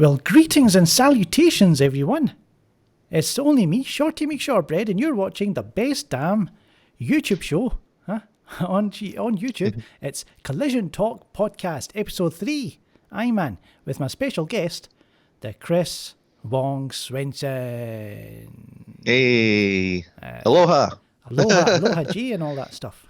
Well, greetings and salutations, everyone. It's only me, Shorty McShortbread, and you're watching the best damn YouTube show on YouTube. It's Collision Talk Podcast, Episode 3. I'm man, with my special guest, the Chris Wong-Swenson. Hey, aloha. Aloha G and all that stuff.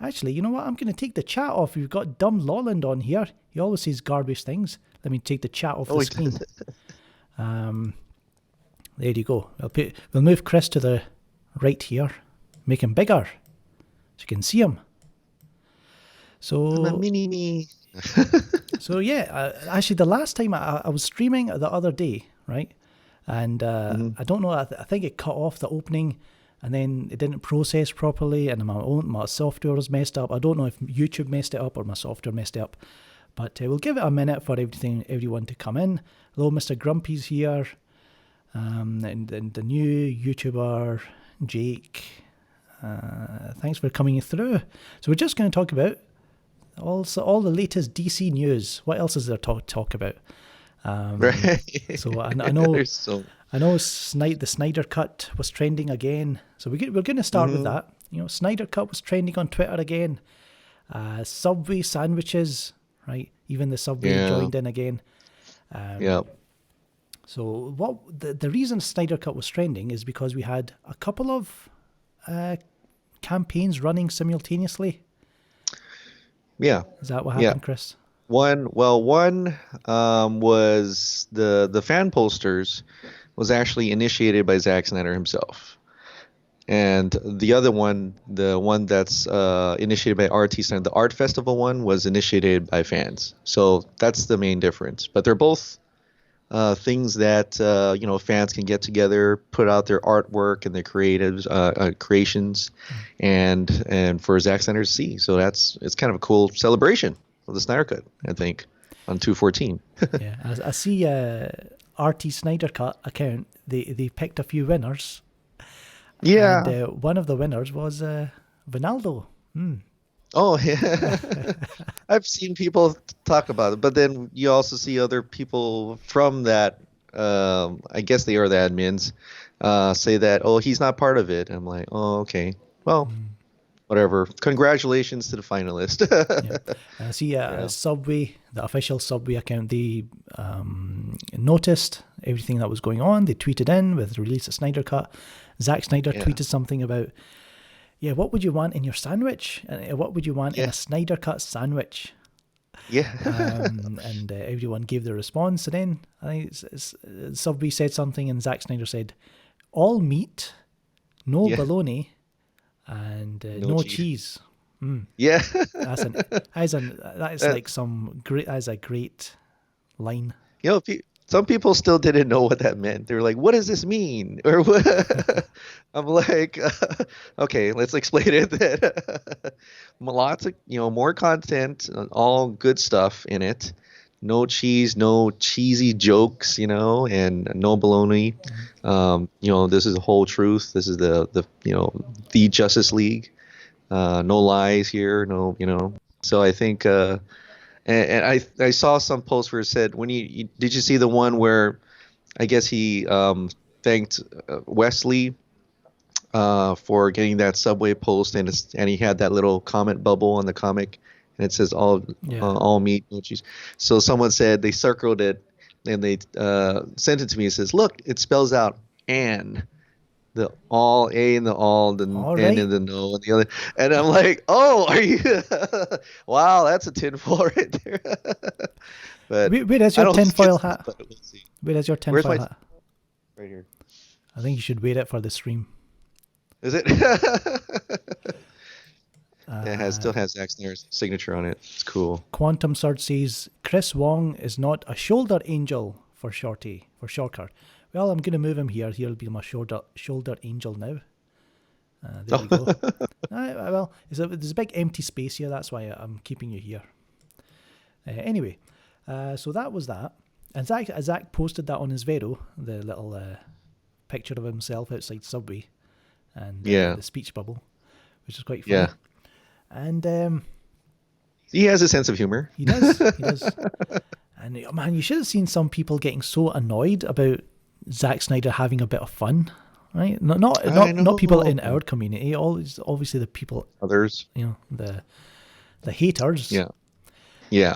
Actually, you know what? I'm going to take the chat off. We've got Dumb Lawland on here. He always says garbage things. Let me take the chat off the screen. There you go. We'll move Chris to the right here. Make him bigger so you can see him. So, I'm a mini me. So yeah, actually the last time I was streaming the other day, right? And I don't know, I think it cut off the opening and then it didn't process properly and my software was messed up. I don't know if YouTube messed it up or my software messed it up. But we'll give it a minute for everyone to come in. Hello, Mr. Grumpy's here. And the new YouTuber, Jake. Thanks for coming through. So we're just going to talk about also all the latest DC news. What else is there to talk about? Right. So I know the Snyder Cut was trending again. So we're going to start with that. You know, Snyder Cut was trending on Twitter again. Subway sandwiches, right? Even the Subway joined in again. So what the reason Snyder Cut was trending is because we had a couple of campaigns running simultaneously. Yeah. Is that what happened, Chris? One was the fan posters was actually initiated by Zack Snyder himself. And the other one, the one that's initiated by RT Snyder, the art festival one, was initiated by fans. So that's the main difference. But they're both things that fans can get together, put out their artwork and their creations, and for Zack Snyder to see. So it's kind of a cool celebration of the Snyder Cut, I think, on 2/14. Yeah, I see RT Snyder Cut account. They picked a few winners. Yeah. And one of the winners was Vinaldo. Oh, yeah. I've seen people talk about it, but then you also see other people from that, I guess they are the admins, say that, oh, he's not part of it. I'm like, oh, okay. Well, whatever. Congratulations to the finalist. Yeah. I see Subway, the official Subway account, they noticed everything that was going on. They tweeted in with the release of Snyder Cut. Zack Snyder tweeted something about, what would you want in your sandwich? What would you want in a Snyder Cut sandwich? Yeah. And everyone gave their response. And then I think Subway said something and Zack Snyder said, all meat, no bologna, and no cheese. Yeah. That's like some great, that's a great line. You know, some people still didn't know what that meant. They were like, what does this mean? Or what? I'm like, okay, let's explain it. Lots of, more content, all good stuff in it. No cheese, no cheesy jokes, and no baloney. This is the whole truth. This is the Justice League. No lies here. No, So I think, and I saw some posts where it said, did you see the one where I guess he thanked Wesley for getting that Subway post, and he had that little comment bubble on the comic, and it says all meat, no cheese. So someone said they circled it, and they sent it to me. It says, look, it spells out "and." The all A and the all, the all N right. and the no and the other. And I'm like, oh, are you? Wow, that's a tinfoil right there. But where is your tinfoil hat? We'll see. Where is your tinfoil hat? Right here. I think you should wear it for the stream. Is it? It still has Zack Snyder's signature on it. It's cool. Quantum Surge says, Chris Wong is not a shoulder angel for Shortcut. Well, I'm going to move him here. He'll be my shoulder angel now. There we go. Well, there's a big empty space here. That's why I'm keeping you here. Anyway, so that was that. And Zach posted that on his Vero, the little picture of himself outside Subway and the speech bubble, which is quite funny. Yeah. And he has a sense of humor. He does. And man, you should have seen some people getting so annoyed about Zack Snyder having a bit of fun, right? Not people in our community. Always, obviously, the people, others, the haters. Yeah.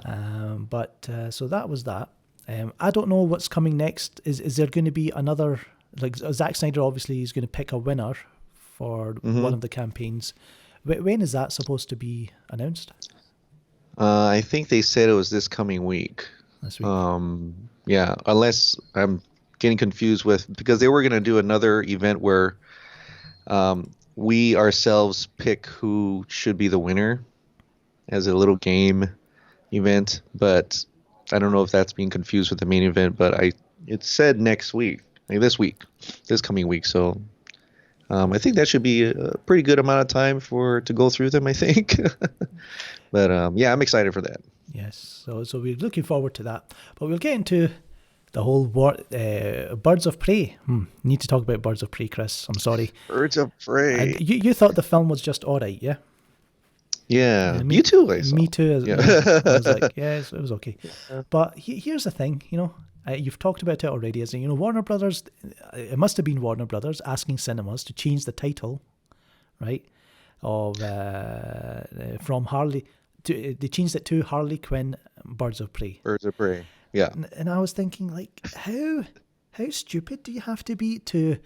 But so that was that. I don't know what's coming next. Is there going to be another, like Zack Snyder obviously is going to pick a winner for one of the campaigns. When is that supposed to be announced? I think they said it was this coming week. This week. Yeah, unless I'm getting confused because they were going to do another event where we ourselves pick who should be the winner as a little game event, but I don't know if that's being confused with the main event, but it said next week, like this coming week. So I think that should be a pretty good amount of time to go through them, I think. But yeah, I'm excited for that. Yes, so we're looking forward to that. But we'll get into the whole Birds of Prey. Need to talk about Birds of Prey, Chris. I'm sorry. Birds of Prey. And you thought the film was just all right, yeah? Yeah, me too. Me too. Yeah. I was like, yes, it was okay. Yeah. But here's the thing, you've talked about it already. As Warner Brothers, it must have been Warner Brothers asking cinemas to change the title, right? Of from Harley to they changed it to Harley Quinn Birds of Prey. Birds of Prey. Yeah. And I was thinking, like, how stupid do you have to be to,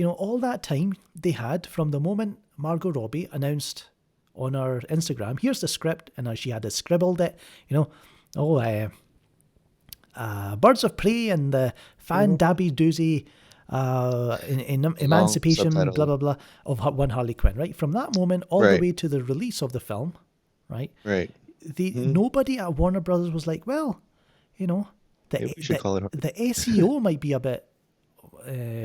all that time they had from the moment Margot Robbie announced on her Instagram, here's the script, and she had scribbled it, Birds of Prey and the fan dabby doozy in emancipation, blah, blah, blah, of one Harley Quinn, right? From that moment all the way to the release of the film, right? Right. Nobody at Warner Brothers was like, well, the SEO might be a bit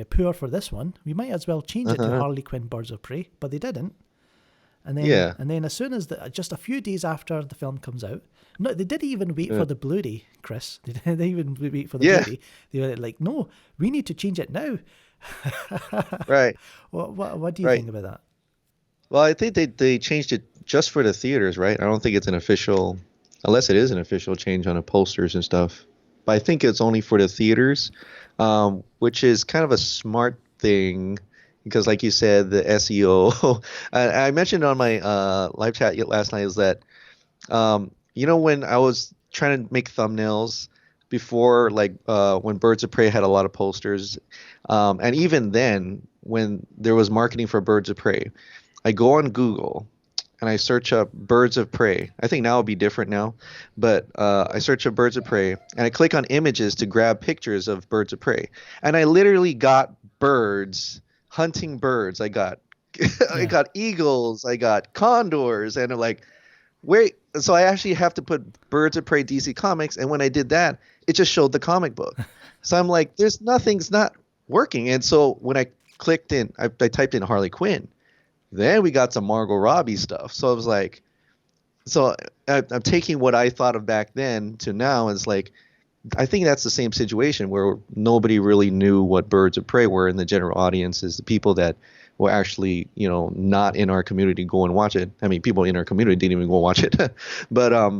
poor for this one. We might as well change it to Harley Quinn Birds of Prey, but they didn't. And then as soon as just a few days after the film comes out, no, they didn't even wait for the Blu-ray, Chris. They didn't even wait for the Blu-ray. They were like, no, we need to change it now. Right. What do you think about that? Well, I think they changed it just for the theaters, right? I don't think it's unless it is an official change on the posters and stuff. But I think it's only for the theaters, which is kind of a smart thing. Because like you said, the SEO, I mentioned on my live chat last night is that, when I was trying to make thumbnails before, like when Birds of Prey had a lot of posters, and even then when there was marketing for Birds of Prey, I go on Google and I search up Birds of Prey. I think now it'll be different now, but I search up Birds of Prey and I click on images to grab pictures of Birds of Prey. And I literally got hunting birds. I got eagles, I got condors, and I'm like, wait. So I actually have to put Birds of Prey DC Comics, and when I did that, it just showed the comic book. So I'm like, nothing's not working. And so when I clicked in, I typed in Harley Quinn, then we got some Margot Robbie stuff. So I was like, I'm taking what I thought of back then to now, and it's like, I think that's the same situation where nobody really knew what Birds of Prey were in the general audience. Is the people that were actually, not in our community go and watch it. I mean, people in our community didn't even go watch it. But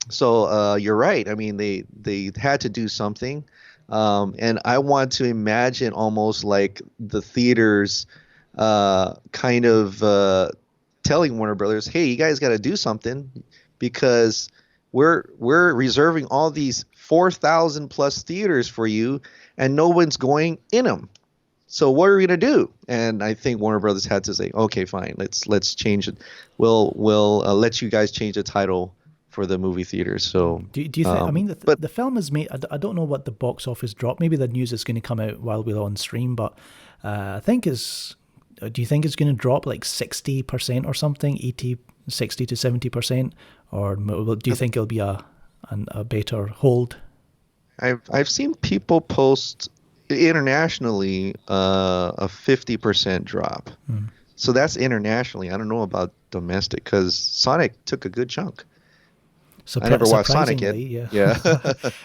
so you're right. I mean, they had to do something. And I want to imagine almost like the theaters kind of telling Warner Brothers, hey, you guys got to do something because we're reserving all these 4,000 plus theaters for you, and no one's going in them. So what are we gonna do? And I think Warner Brothers had to say, okay, fine, let's change it. We'll let you guys change the title for the movie theaters. So do you think? I mean, the film is made. I don't know what the box office drop. Maybe the news is going to come out while we're on stream, but I think is. Do you think it's going to drop like 60% or something, 60 to 70%, or do you think it'll be a better hold? I've seen people post internationally a 50% drop. So that's internationally. I don't know about domestic because Sonic took a good chunk. I never watched Sonic yet. Yeah.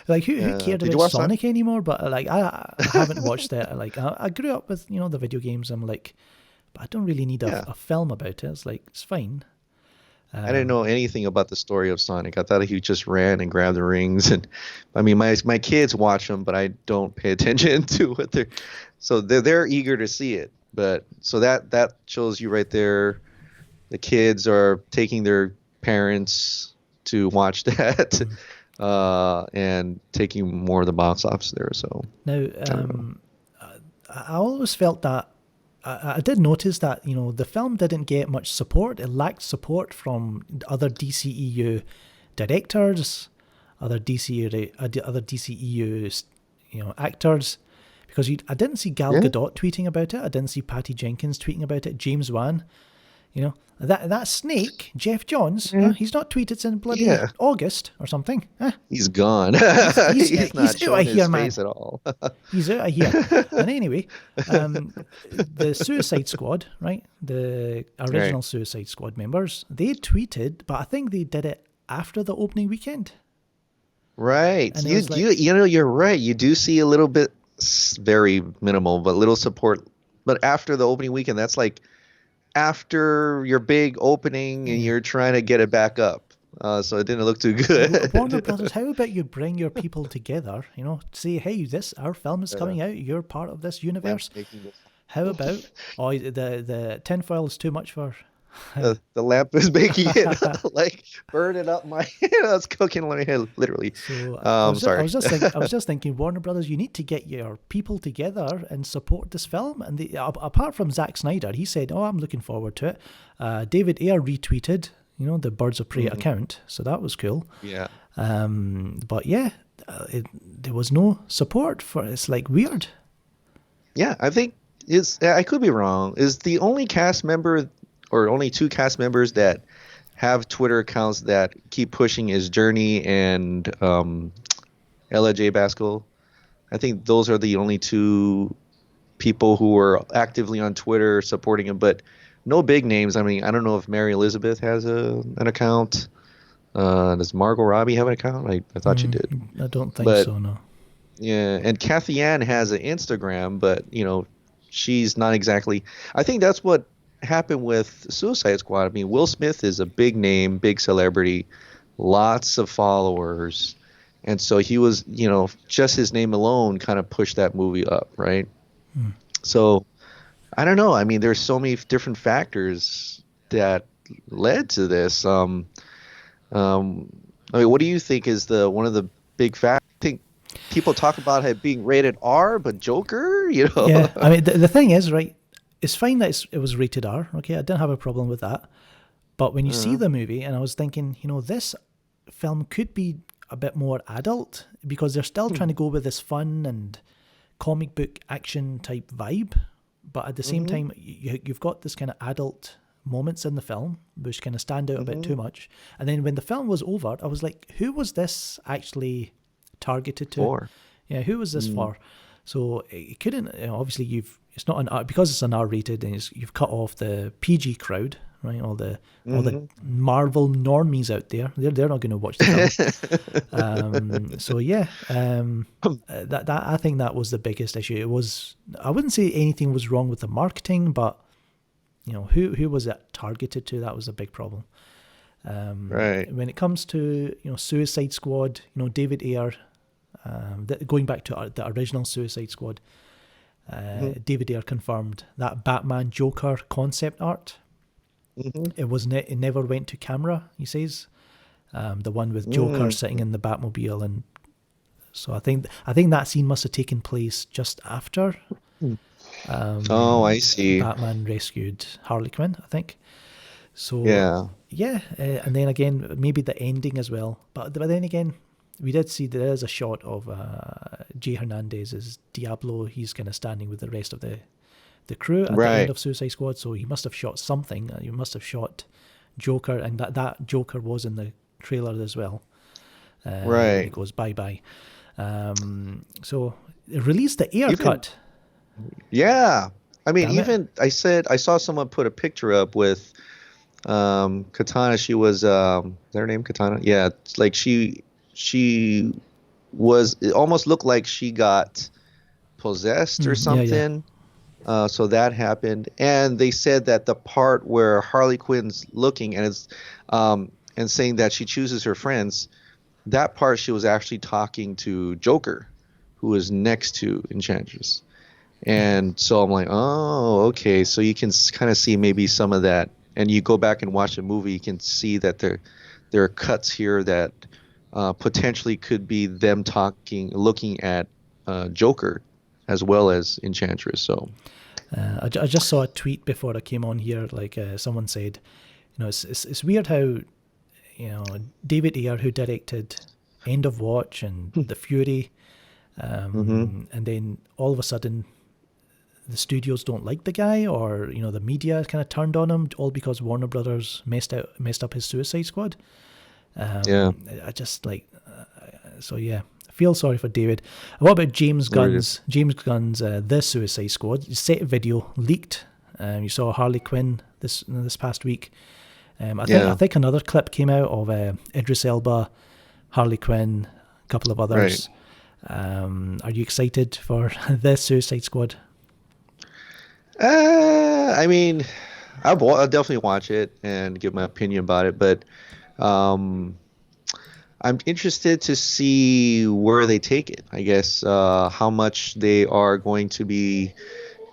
Like who cared about Sonic anymore? But like I haven't watched it. Like I grew up with the video games. I'm like, but I don't really need a film about it. It's like it's fine. I didn't know anything about the story of Sonic. I thought he just ran and grabbed the rings, and I mean, my kids watch them, but I don't pay attention to what they're eager to see it. But so that shows you right there, the kids are taking their parents to watch that, and taking more of the box office there. So now, I always felt that I did notice that the film didn't get much support. It lacked support from other DCEU directors, other DCEU actors, because I didn't see Gal Gadot tweeting about it. I didn't see Patty Jenkins tweeting about it. James Wan, that snake, Jeff Johns, he's not tweeted since bloody August or something. He's gone. He's not showing out of here, his man. face at all. He's out of here. And anyway, the Suicide Squad, right? The original Suicide Squad members, they tweeted, but I think they did it after the opening weekend. Right. You're right. You do see a little bit, very minimal, but little support. But after the opening weekend, that's like after your big opening and you're trying to get it back up. So it didn't look too good. Warner Brothers, how about you bring your people together, say, hey, our film is coming out, you're part of this universe. How about, the tinfoil is too much for... The lamp is making it like burn it up my it's cooking my head literally. So, I was just thinking, Warner Brothers, you need to get your people together and support this film. And apart from Zack Snyder, he said, I'm looking forward to it. David Ayer retweeted, the Birds of Prey account, so that was cool. Yeah. But yeah, there was no support for it. It's like weird. Yeah, I think I could be wrong. Is the only cast member or only two cast members that have Twitter accounts that keep pushing is Journey and Ella J. Baskell. I think those are the only two people who are actively on Twitter supporting him, but no big names. I mean, I don't know if Mary Elizabeth has an account. Does Margot Robbie have an account? I thought she did. I don't think so, no. Yeah, and Kathy Ann has an Instagram, but, she's not exactly... I think that's what happened with Suicide Squad. I mean, Will Smith is a big name, big celebrity, lots of followers, and so he was, just his name alone kind of pushed that movie up, right? So I don't know. I mean, there's so many different factors that led to this. I mean, what do you think is one of the big factors? I think people talk about it being rated R, but Joker, Yeah, I mean, the thing is, right, it's fine that it was rated R, okay? I didn't have a problem with that. But when you see the movie, and I was thinking, this film could be a bit more adult, because they're still trying to go with this fun and comic book action type vibe. But at the same time, you've got this kind of adult moments in the film, which kind of stand out a bit too much. And then when the film was over, I was like, who was this actually targeted to? For? Yeah, who was this for? So it couldn't, obviously it's not because it's an R-rated, and you've cut off the PG crowd, right? All the Marvel normies out there, they're not going to watch the film. So yeah, that I think that was the biggest issue. It was, I wouldn't say anything was wrong with the marketing, but who was it targeted to? That was a big problem. Right. When it comes to Suicide Squad, David Ayer, going back to the original Suicide Squad. David Ayer confirmed that Batman Joker concept art. It never went to camera, he says. The one with Joker sitting in the Batmobile, and so I think that scene must have taken place just after. I see. Batman rescued Harley Quinn, I think. So yeah, and then again maybe the ending as well. But then again, we did see there is a shot of Jay Hernandez's Diablo. He's kind of standing with the rest of the crew at the end of Suicide Squad. So he must have shot something. He must have shot Joker, and that Joker was in the trailer as well. It goes bye-bye. So it released the Ayer cut. Yeah. I mean, I saw someone put a picture up with Katana. She was, is that her name, Katana? Yeah. It's like she was, it almost looked like she got possessed or something. So that happened, and they said that the part where Harley Quinn's looking and saying that she chooses her friends, that part she was actually talking to Joker, who is next to Enchantress. And so I'm like, oh, okay. So you can kind of see maybe some of that, and you go back and watch the movie, you can see that there are cuts here that potentially could be them looking at Joker as well as Enchantress. So I just saw a tweet before I came on here. Like someone said, it's weird how David Ayer, who directed End of Watch and The Fury, and then all of a sudden the studios don't like the guy, or the media kind of turned on him, all because Warner Brothers messed up his Suicide Squad. I just so yeah, I feel sorry for David. What about James Gunn's The Suicide Squad set video leaked? You saw Harley Quinn this past week. I think another clip came out of Idris Elba, Harley Quinn, a couple of others. Right. Are you excited for The Suicide Squad? I mean, I'll definitely watch it and give my opinion about it, but I'm interested to see where they take it. I guess how much they are going to be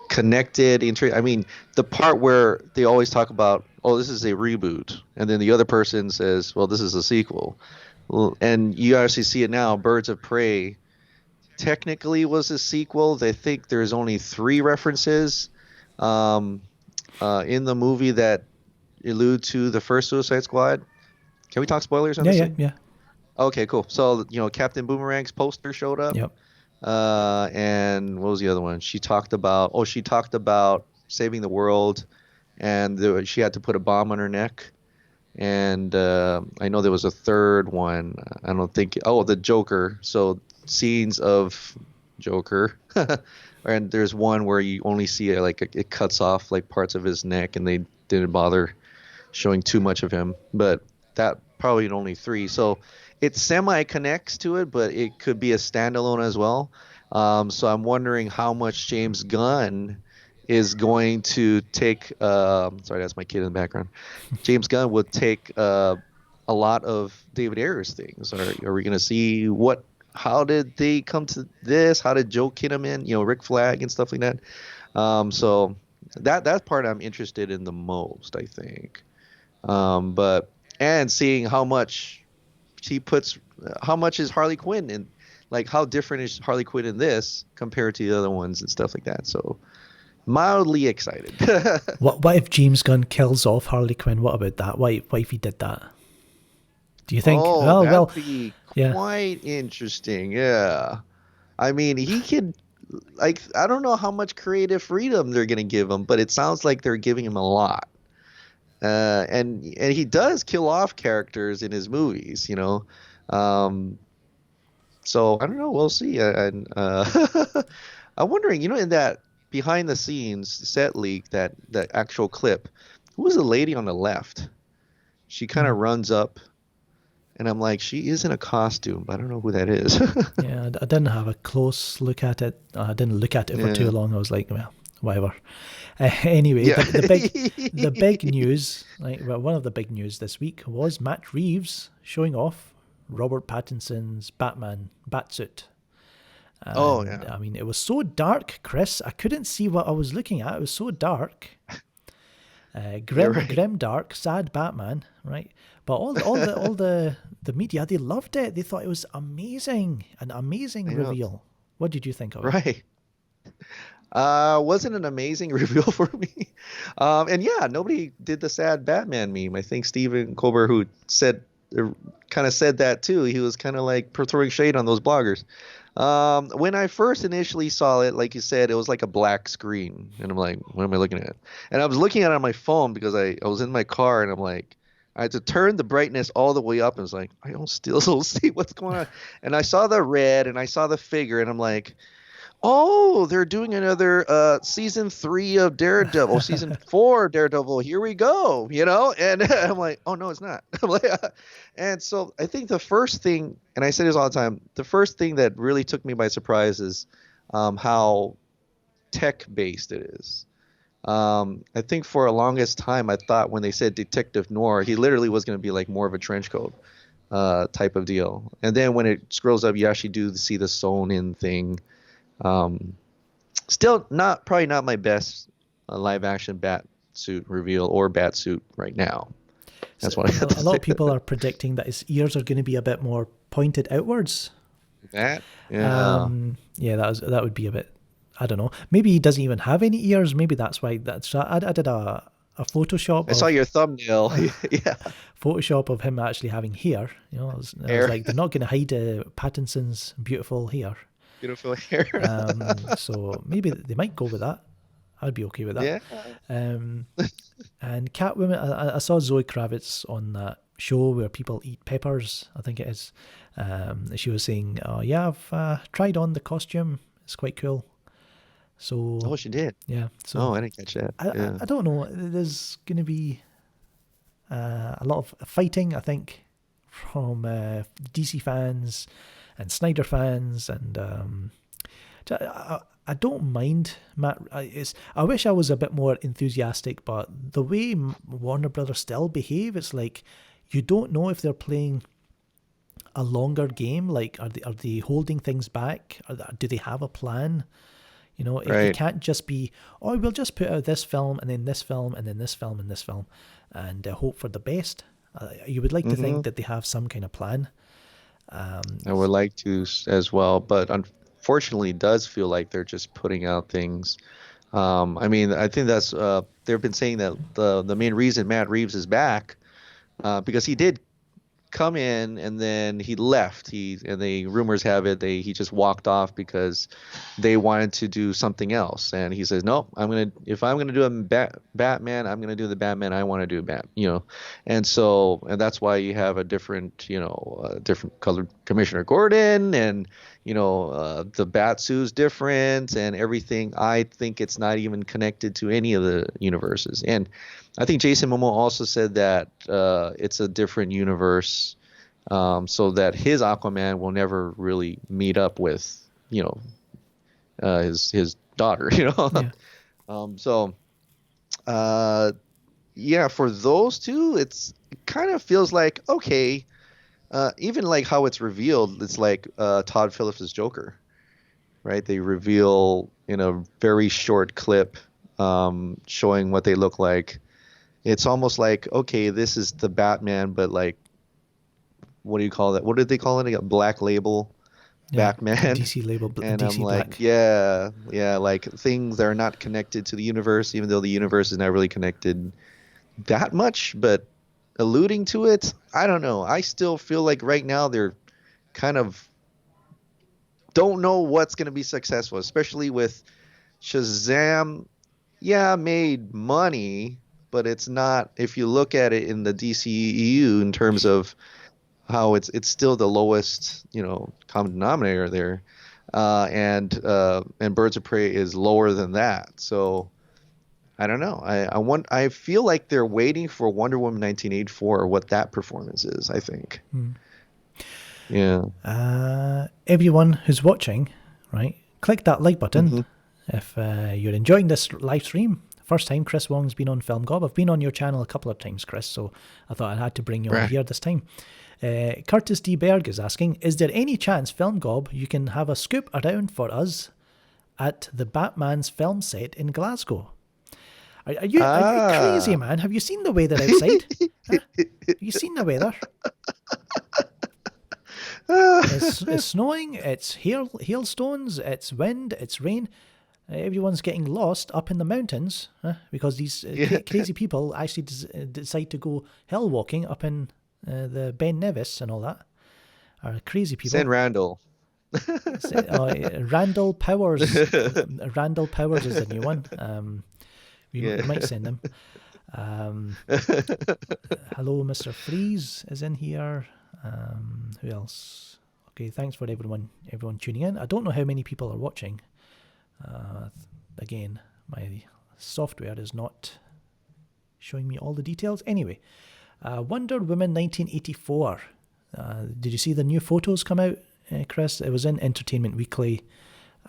connected. I mean, the part where they always talk about, oh, this is a reboot, and then the other person says, well, this is a sequel. Well, and you actually see it now. Birds of Prey technically was a sequel. They think there's only 3 references in the movie that allude to the first Suicide Squad. Can we talk spoilers on this? Yeah. Okay, cool. So, Captain Boomerang's poster showed up. Yep. And what was the other one? She talked about saving the world, and she had to put a bomb on her neck. And I know there was a third one. I don't think. Oh, the Joker. So scenes of Joker. And there's one where you only see it cuts off like parts of his neck, and they didn't bother showing too much of him. But that probably only 3. So it semi connects to it, but it could be a standalone as well. So I'm wondering how much James Gunn is going to take. Sorry, that's my kid in the background. James Gunn would take a lot of David Ayer's things. Are we going to see how did they come to this? How did Joe Kinnaman, Rick Flag and stuff like that? So that part I'm interested in the most, I think. And seeing how much how much is Harley Quinn in, like how different is Harley Quinn in this compared to the other ones and stuff like that. So mildly excited. What if James Gunn kills off Harley Quinn? What about that? What if he did that? Do you think? Oh, that'd be quite interesting. Yeah. I mean, he could, I don't know how much creative freedom they're going to give him, but it sounds like they're giving him a lot. And he does kill off characters in his movies, So I don't know. We'll see. I'm wondering, in that behind the scenes set leak, that actual clip, who was the lady on the left? She kind of runs up. And I'm like, she is in a costume, but I don't know who that is. Yeah, I didn't have a close look at it. I didn't look at it for too long. I was like, well, whatever. Anyway, the big news, one of the big news this week was Matt Reeves showing off Robert Pattinson's Batman Batsuit. And, I mean, it was so dark, Chris. I couldn't see what I was looking at. It was so dark. Grim, dark, sad Batman, right? But all the media, they loved it. They thought it was amazing, an amazing reveal. What did you think of it? Right. Wasn't an amazing reveal for me. And nobody did the sad Batman meme. I think Stephen Colbert, who kind of said that too. He was kind of like throwing shade on those bloggers. When I first initially saw it, like you said, it was like a black screen, and I'm like, what am I looking at? And I was looking at it on my phone because I was in my car, and I'm like, I had to turn the brightness all the way up, and I was like, I don't still see what's going on. And I saw the red, and I saw the figure, and I'm like, oh, they're doing another season 3 of Daredevil, season 4 of Daredevil. Here we go, And I'm like, oh no, it's not. And so I think the first thing, and I say this all the time, the first thing that really took me by surprise is how tech based it is. I think for a longest time I thought when they said detective noir, he literally was going to be like more of a trench coat type of deal. And then when it scrolls up, you actually do see the sewn in thing. Still probably not my best live action bat suit reveal or bat suit right now. That's what I have to A lot say. of people are predicting that his ears are going to be a bit more pointed outwards. That? Yeah. Yeah, that would be a bit, I don't know. Maybe he doesn't even have any ears. Maybe that's why. I did a Photoshop. I saw your thumbnail. Yeah. Photoshop of him actually having hair. You know, I was like, they're not going to hide Pattinson's beautiful hair. Beautiful hair. So maybe they might go with that. I'd be okay with that. Yeah. And Catwoman, I saw Zoe Kravitz on that show where people eat peppers, I think it is. She was saying, "Oh yeah, I've tried on the costume. It's quite cool." So. Oh, she did. Yeah. So. Oh, I didn't catch that. I don't know. There's going to be a lot of fighting, I think, from DC fans and Snyder fans, and I don't mind Matt. I wish I was a bit more enthusiastic, but the way Warner Brothers still behave, it's like you don't know if they're playing a longer game. Like, are they holding things back? Do they have a plan? You know, it can't just be, oh, we'll just put out this film and then this film and then this film and this film and hope for the best. You would like to think that they have some kind of plan. I would like to as well, but unfortunately, it does feel like they're just putting out things. I mean, I think that's they've been saying that the main reason Matt Reeves is back because he did come in and then he left. And the rumors have it he just walked off because they wanted to do something else. And he says, "No, if I'm gonna do a Batman, I'm gonna do the Batman I want to do, And that's why you have a different, different colored Commissioner Gordon, and the Batsuit's different and everything. I think it's not even connected to any of the universes. And I think Jason Momoa also said that it's a different universe, so that his Aquaman will never really meet up with, his daughter. Yeah. For those two, it kind of feels like okay. Even like how it's revealed, it's like Todd Phillips' Joker, right? They reveal in a very short clip, showing what they look like. It's almost like, okay, this is the Batman, but like, what do you call that? What did they call it? A black label Batman. DC label, and DC I'm like, black. yeah, like things that are not connected to the universe, even though the universe is not really connected that much, but alluding to it. I don't know. I still feel like right now they're kind of don't know what's going to be successful, especially with Shazam. Yeah, made money, but it's not, if you look at it in the DCEU in terms of how it's still the lowest, common denominator there. And Birds of Prey is lower than that. So I don't know. I feel like they're waiting for Wonder Woman 1984, what that performance is, I think. Yeah. Everyone who's watching, right, click that like button if you're enjoying this live stream. First time Chris Wong's been on Film Gob. I've been on your channel a couple of times, Chris, so I thought I had to bring you on here this time. Curtis D. Berg is asking, is there any chance, Film Gob, you can have a scoop around for us at the Batman's film set in Glasgow? Are you crazy, man? Have you seen the weather outside? Huh? Have you seen the weather? It's snowing, it's hailstones, it's wind, it's rain. Everyone's getting lost up in the mountains because these crazy people actually decide to go hill walking up in the Ben Nevis and all that. Are crazy people. Send Randall. Randall Powers. Randall Powers is the new one. We might send him. Hello, Mr. Freeze is in here. Who else? Okay, thanks for everyone tuning in. I don't know how many people are watching. Again, my software is not showing me all the details. Anyway, Wonder Woman 1984. Did you see the new photos come out, Chris? It was in Entertainment Weekly.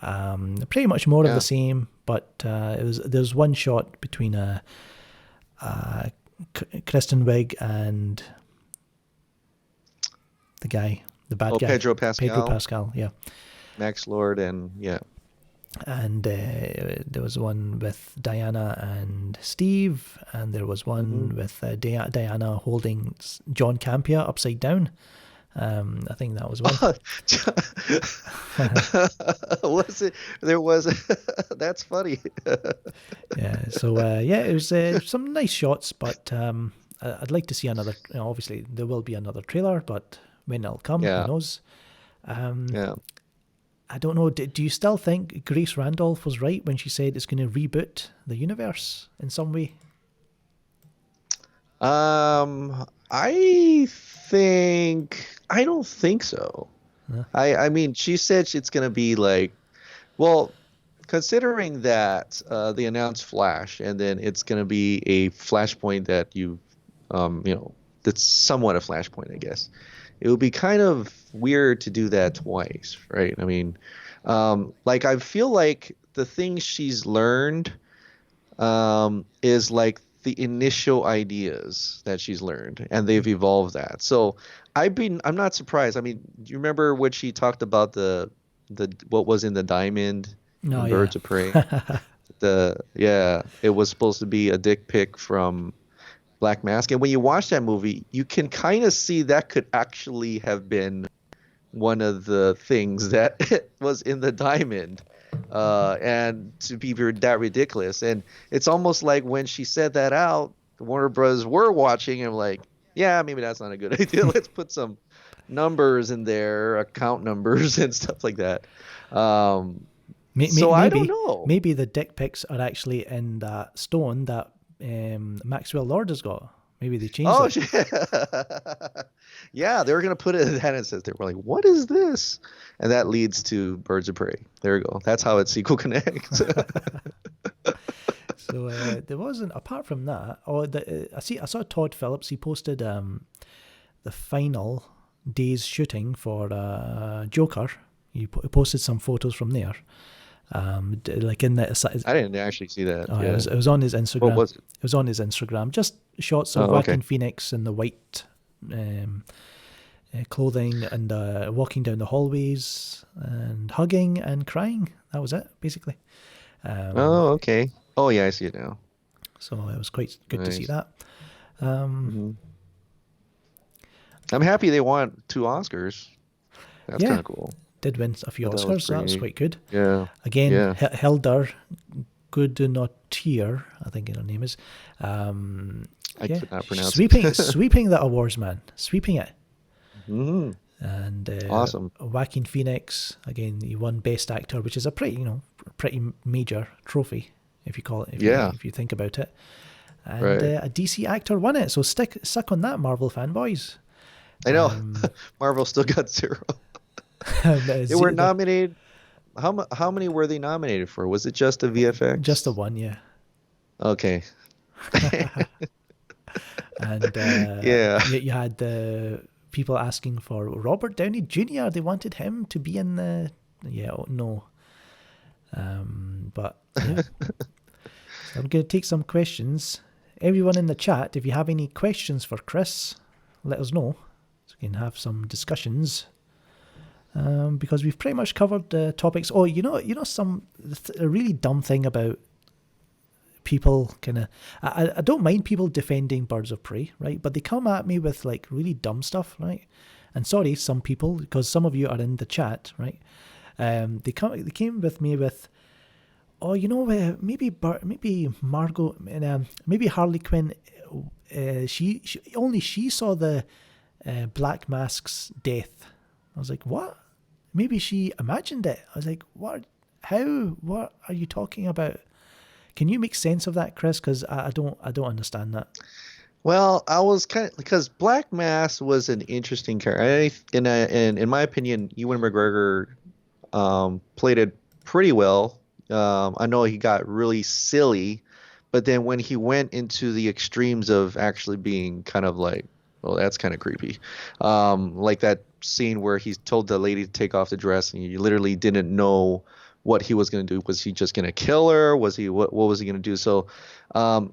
Pretty much more of Yeah. the same, but there's one shot between Kristen Wiig and the bad guy, Pedro Pedro Pascal, Pascal, yeah. Max Lord, and yeah. And there was one with Diana and Steve, and there was one with Diana holding John Campea upside down. I think that was one. Was it? There was. That's funny. Yeah. So it was some nice shots, but I'd like to see another. Obviously, there will be another trailer, but when it'll come, Yeah. who knows? Yeah. I don't know. Do you still think Grace Randolph was right when she said it's going to reboot the universe in some way? I don't think so. Huh? I mean, she said it's gonna be like, well, considering that they announced Flash, and then it's gonna be a Flashpoint that that's somewhat a Flashpoint, I guess. It would be kind of weird to do that twice, right? I mean, like I feel like the things she's learned is like the initial ideas that she's learned, and they've evolved that. So I'm not surprised. I mean, do you remember what she talked about the what was in the diamond in Birds of Prey? It was supposed to be a dick pic from Black Mask, and when you watch that movie, you can kind of see that could actually have been one of the things that was in the diamond. And to be that ridiculous. And it's almost like when she said that out, the Warner Bros. Were watching and like, yeah, maybe that's not a good idea. Let's put some numbers in there, account numbers and stuff like that. I don't know. Maybe the dick pics are actually in that stone that Maxwell Lord has got. Maybe they changed it. Yeah, they were going to put it in that, and it says, they were like, what is this? And that leads to Birds of Prey. There you go. That's how it sequel connects. So there wasn't, apart from that, I saw Todd Phillips. He posted the final day's shooting for Joker. He posted some photos from there. Like in the, I didn't actually see that. Oh, yeah. It was on his Instagram. What was it? It was on his Instagram. Just shots of Joaquin Phoenix in the white clothing and walking down the hallways and hugging and crying. That was it, basically. Okay. Oh, yeah, I see it now. So it was quite good to see that. I'm happy they won 2 Oscars. That's kind of cool. Did win a few Oscars. That's quite good. Yeah. Again, Hilda Goodenotier, I think her name is. I could not pronounce it. Sweeping the awards, man. Sweeping it. Mm-hmm. And awesome. Joaquin Phoenix, again, he won Best Actor, which is a pretty major trophy, if you call it. If you think about it. And a DC actor won it. So suck on that, Marvel fanboys. I know. Marvel still got 0. They were nominated. How many were they nominated for? Was it just the VFX? Just the one, yeah. Okay. And you had the people asking for Robert Downey Jr. They wanted him to be in the but yeah. So I'm going to take some questions. Everyone in the chat, if you have any questions for Chris, let us know so we can have some discussions. Because we've pretty much covered the topics. Oh, a really dumb thing about people kind of, I don't mind people defending Birds of Prey, right? But they come at me with like really dumb stuff, right? And sorry, some people, because some of you are in the chat, right? They came with me with, maybe Margot, maybe Harley Quinn, she saw the Black Mask's death. I was like, what? Maybe she imagined it. I was like, what? How? What are you talking about? Can you make sense of that, Chris? Because I don't understand that. Well, I was because Black Mask was an interesting character. In my opinion, Ewan McGregor played it pretty well. I know he got really silly, but then when he went into the extremes of actually being kind of like, well, that's kind of creepy. Like that scene where he told the lady to take off the dress and you literally didn't know what he was going to do. Was he just going to kill her? Was he what was he going to do? So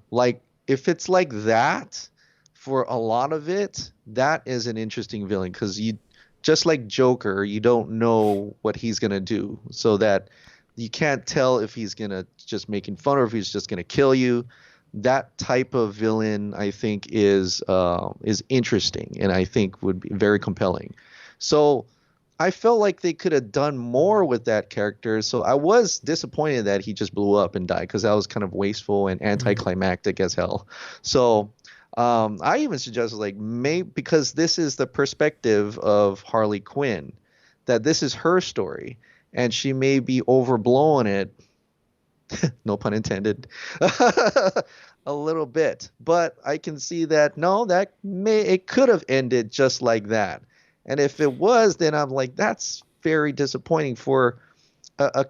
like if it's like that for a lot of it, that is an interesting villain, because you just like Joker, you don't know what he's going to do, so that you can't tell if he's going to just making fun or if he's just going to kill you. That type of villain, I think, is interesting, and I think would be very compelling. So I felt like they could have done more with that character. So I was disappointed that he just blew up and died, because that was kind of wasteful and anticlimactic as hell. So I even suggested, like, because this is the perspective of Harley Quinn, that this is her story, and she may be overblowing it. No pun intended. A little bit, but I can see that it could have ended just like that. And if it was, then I'm like, that's very disappointing for a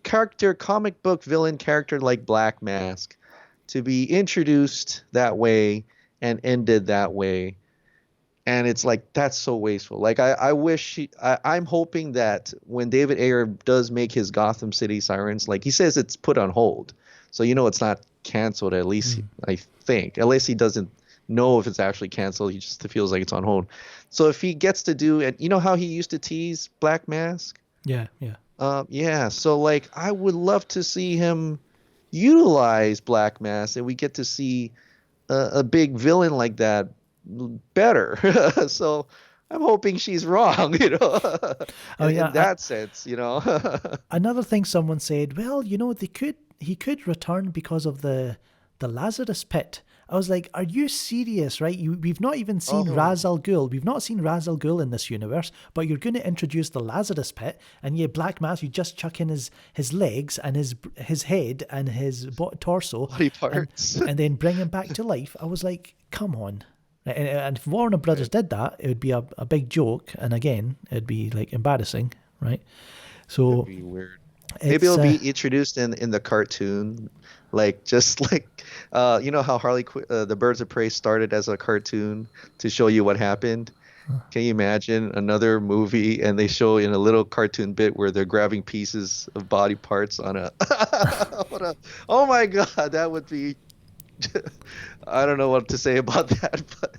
character, comic book villain character like Black Mask to be introduced that way and ended that way. And it's like, that's so wasteful. Like, I wish I'm hoping that when David Ayer does make his Gotham City Sirens, like he says, it's put on hold. So, it's not canceled, at least, I think. At least he doesn't know if it's actually canceled. He just feels like it's on hold. So if he gets to do, and you know how he used to tease Black Mask? Yeah. Yeah. So, like, I would love to see him utilize Black Mask, and we get to see a big villain like that better. So I'm hoping she's wrong, in that sense, Another thing someone said, well, he could return because of the Lazarus pit. I was like, are you serious, right? We've not even seen Ra's al Ghul. We've not seen Ra's al Ghul in this universe, but you're going to introduce the Lazarus pit, and Black Mask, you just chuck in his legs and his head and his torso, body parts, and then bring him back to life. I was like, come on. And if Warner Brothers did that, it would be a big joke, and again, it'd be like embarrassing, right? So it'd be weird. Maybe it'll be introduced in the cartoon, like just like how Harley the Birds of Prey started as a cartoon to show you what happened. Can you imagine another movie and they show in a little cartoon bit where they're grabbing pieces of body parts on a oh my god, that would be I don't know what to say about that, but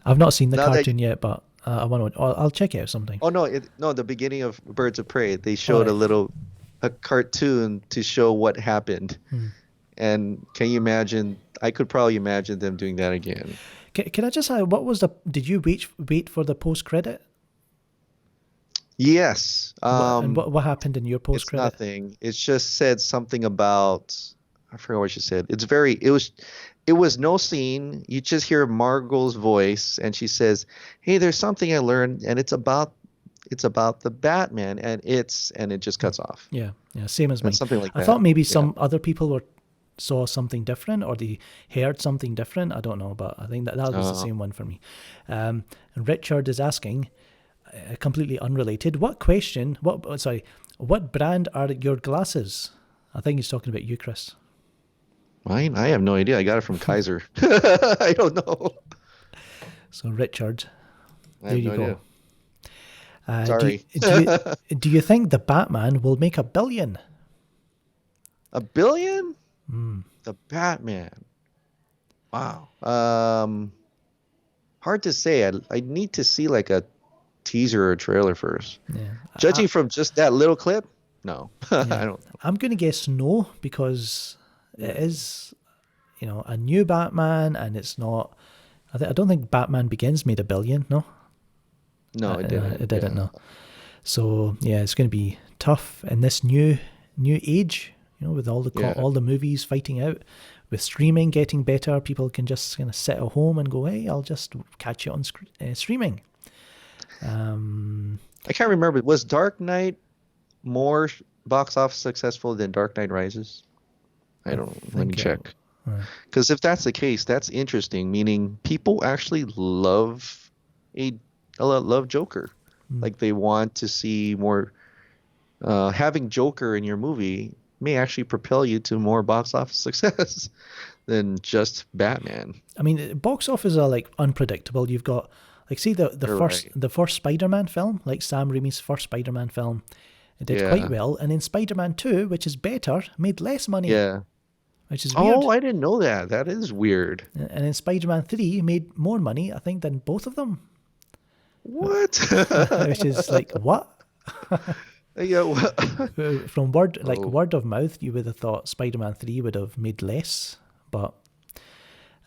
I've not seen the cartoon yet, but I'll check it out sometime. Oh no, the beginning of Birds of Prey, they showed a cartoon to show what happened. And can you imagine? I could probably imagine them doing that again. Can I just say, did you wait for the post credit? Yes. And what happened in your post credit? It's nothing. It just said something about, I forgot what she said. It was no scene. You just hear Margot's voice, and she says, "Hey, there's something I learned, and it's about the Batman," and it just cuts off. Yeah, same as me. Something like that. I thought maybe some other people saw something different, or they heard something different. I don't know, but I think that was the same one for me. And Richard is asking, completely unrelated, what brand are your glasses? I think he's talking about you, Chris. Mine? I have no idea. I got it from Kaiser. I don't know. So Richard, there you go. Sorry. Do you think the Batman will make $1 billion? $1 billion? The Batman. Wow. Hard to say. I need to see like a teaser or a trailer first. Yeah. Judging from just that little clip, no. Yeah. I don't know. I'm going to guess no, because it is, a new Batman, and it's not. I don't think Batman Begins made $1 billion. No. No, it didn't. It didn't. No. So it's going to be tough in this new age. With all the movies fighting out, with streaming getting better, people can just kind of sit at home and go, "Hey, I'll just catch it on streaming." I can't remember. Was Dark Knight more box office successful than Dark Knight Rises? I don't know. Let me check. Because if that's the case, that's interesting. Meaning people actually love Joker. Like they want to see more. Having Joker in your movie may actually propel you to more box office success than just Batman. I mean, box office are like unpredictable. You've got the first Spider-Man film, like Sam Raimi's first Spider-Man film. It did quite well. And then Spider-Man 2, which is better, made less money. Yeah. Which is weird. Oh, I didn't know that. That is weird. And then Spider-Man 3 made more money, I think, than both of them. What? Which is like, what? Yeah. From word of mouth, you would have thought Spider-Man 3 would have made less, but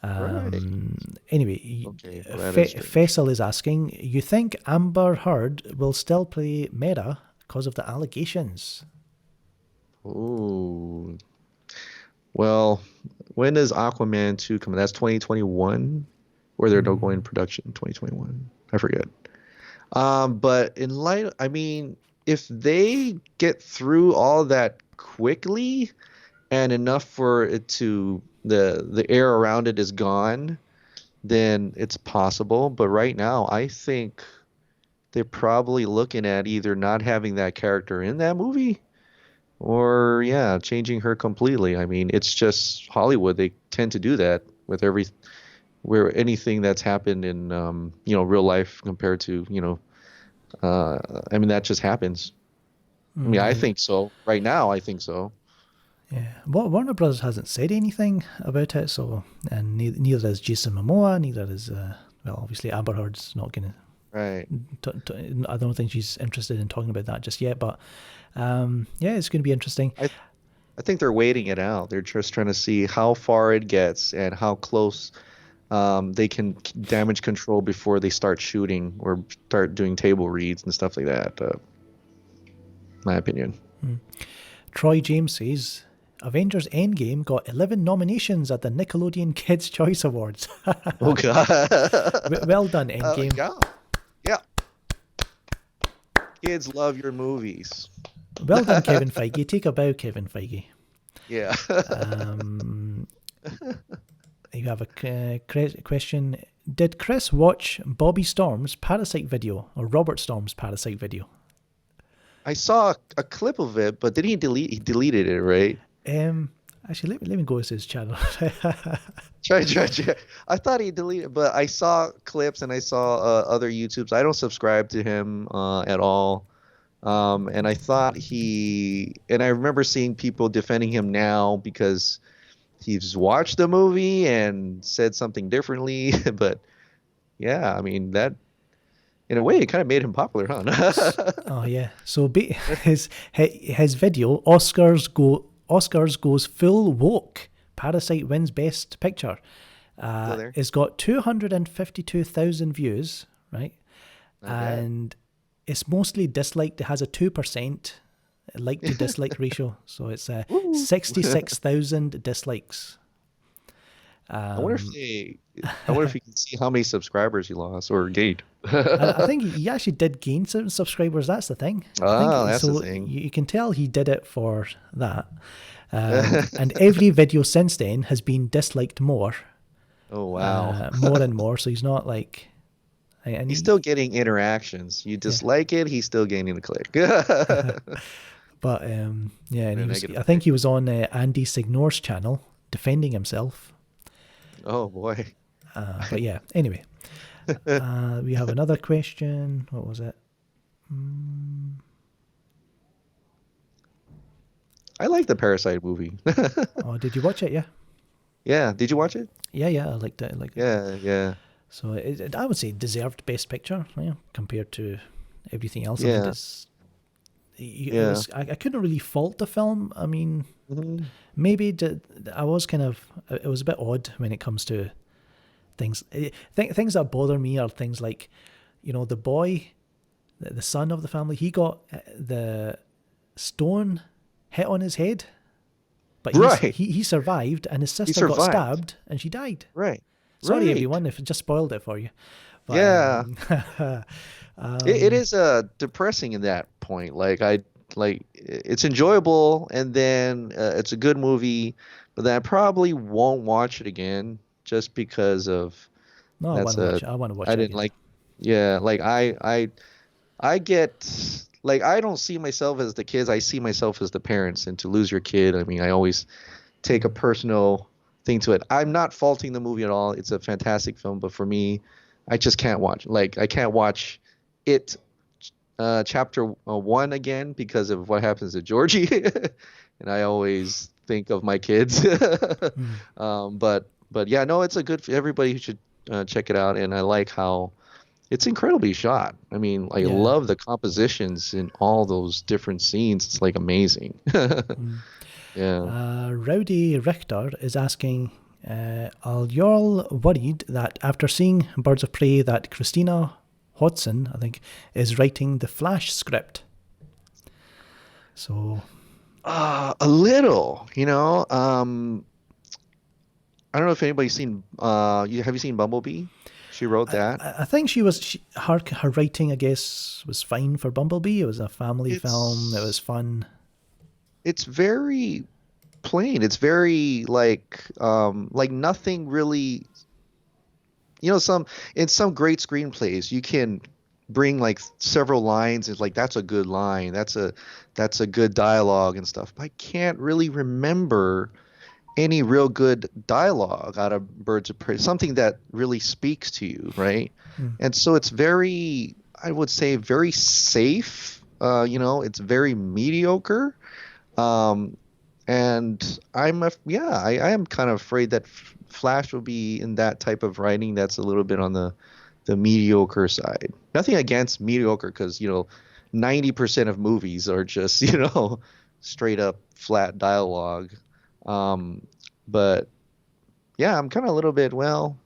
anyway, Okay, Faisal is asking, you think Amber Heard will still play Mera because of the allegations? Oh, well, when is Aquaman 2 coming? That's 2021, or they're not going in production in 2021. I forget. But in light, I mean, if they get through all that quickly and enough for it to the air around it is gone, then it's possible. But right now, I think they're probably looking at either not having that character in that movie or changing her completely. I mean, it's just Hollywood. They tend to do that with anything that's happened in real life compared to I mean, that just happens. I mean, I think so. Right now, I think so. Yeah. Well, Warner Brothers hasn't said anything about it, so, and neither is Jason Momoa, neither is, obviously Amber Heard's not going to. Right. I don't think she's interested in talking about that just yet, but it's going to be interesting. I think they're waiting it out. They're just trying to see how far it gets and how close they can damage control before they start shooting or start doing table reads and stuff like that. My opinion. Troy James says, Avengers Endgame got 11 nominations at the Nickelodeon Kids' Choice Awards. Oh, God. Well done, Endgame. Yeah. Kids love your movies. Well done, Kevin Feige. Take a bow, Kevin Feige. Yeah. You have a question. Did Chris watch Bobby Storm's Parasite video or Robert Storm's Parasite video? I saw a clip of it, but didn't he delete? He deleted it, right? Actually, let me go to his channel. Try. I thought he deleted, but I saw clips and I saw other YouTubes. I don't subscribe to him at all, and I thought and I remember seeing people defending him now because he's watched the movie and said something differently. But yeah, I mean that. In a way, it kind of made him popular, huh? Oh yeah. So his video, Oscars goes full woke. Parasite wins Best Picture. It's got 252,000 views, right? And it's mostly disliked. It has a 2% like to dislike ratio, so it's 66,000 dislikes. I wonder if you can see how many subscribers he lost or gained. I think he actually did gain some subscribers. That's the thing. That's the thing. You can tell he did it for that. And every video since then has been disliked more. Oh, wow. More and more. So he's not like... He's still getting interactions. You dislike it, he's still gaining a click. But, and I think he was on Andy Signore's channel defending himself. Oh, boy. But yeah, anyway. We have another question. What was it? I like the Parasite movie. Oh, did you watch it? Yeah. Yeah. Did you watch it? Yeah, I liked it. Yeah. So I would say deserved Best Picture, compared to everything else. Yeah. I couldn't really fault the film. I mean, maybe I was it was a bit odd when it comes to things. Things that bother me are things like, the boy, the son of the family, he got the stone hit on his head, but he survived, and his sister got stabbed and she died. Right. Sorry, everyone, if I just spoiled it for you. But, yeah. It is depressing in that point. It's enjoyable, and then it's a good movie, but then I probably won't watch it again just because of. No, I want to watch. I didn't again. I get I don't see myself as the kids. I see myself as the parents, and to lose your kid, I mean, I always take a personal thing to it. I'm not faulting the movie at all. It's a fantastic film, but for me, I just can't watch. I can't watch it chapter 1 again because of what happens to Georgie, and I always think of my kids. Mm. But yeah, no, it's a good. Everybody should check it out, and I like how it's incredibly shot. I mean, I Yeah. love the compositions in all those different scenes. It's like amazing. Mm. Yeah. Rowdy Richter is asking, are y'all worried that after seeing Birds of Prey that Christina Hodson, I think, is writing the Flash script? So A little, I don't know if anybody's seen. Have you seen Bumblebee? She wrote that. I think her writing, I guess, was fine for Bumblebee. It was a family film. It was It's fun. it's very plain. It's very like nothing really. Some in some great screenplays you can bring like several lines. It's like that's a good line. That's a good dialogue and stuff. But I can't really remember any real good dialogue out of Birds of Prey, something that really speaks to you, right? Mm. And so it's very, I would say, very safe. It's very mediocre. Um, and I am kind of afraid that Flash will be in that type of writing that's a little bit on the mediocre side. Nothing against mediocre, because 90% of movies are just straight up flat dialogue. But yeah, I'm kind of a little bit, well,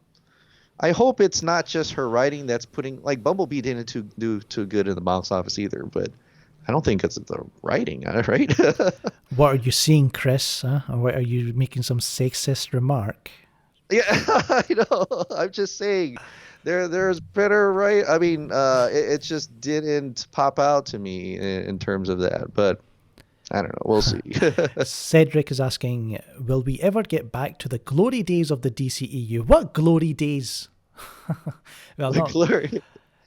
I hope it's not just her writing that's putting, like, Bumblebee didn't do too good in the box office either, but I don't think it's the writing, right? What are you seeing, Chris? Huh? Or are you making some sexist remark? Yeah, I know. I'm just saying there's better, right? I mean, it just didn't pop out to me in terms of that, but I don't know. We'll see. Cedric is asking, will we ever get back to the glory days of the DCEU? What glory days? Well, The not, glory.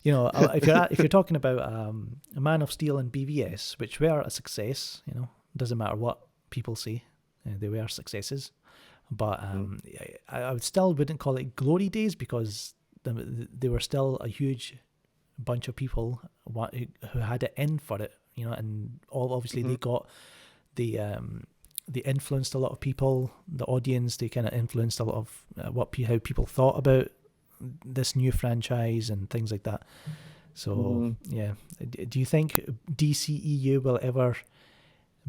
if you're talking about Man of Steel and BVS, which were a success, doesn't matter what people say, they were successes. But I would still wouldn't call it glory days, because they were still a huge bunch of people who had it in for it, and obviously they got they influenced a lot of people, the audience. They kind of influenced a lot of how people thought about this new franchise and things like that. So yeah, do you think DCEU will ever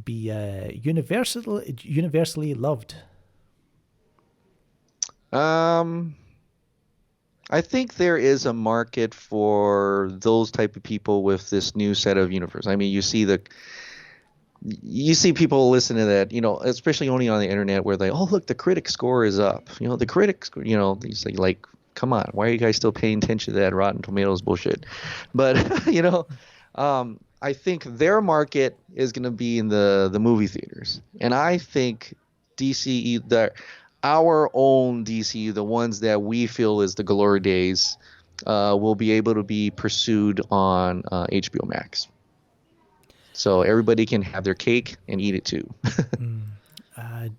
be universally loved? I think there is a market for those type of people with this new set of universe. I mean, you see people listen to that, especially only on the internet, where they, oh, look, the critic score is up. The critics, you say, like, come on, why are you guys still paying attention to that Rotten Tomatoes bullshit? But I think their market is going to be in the movie theaters, and I think our own DCU, the ones that we feel is the glory days, will be able to be pursued on HBO Max. So everybody can have their cake and eat it too.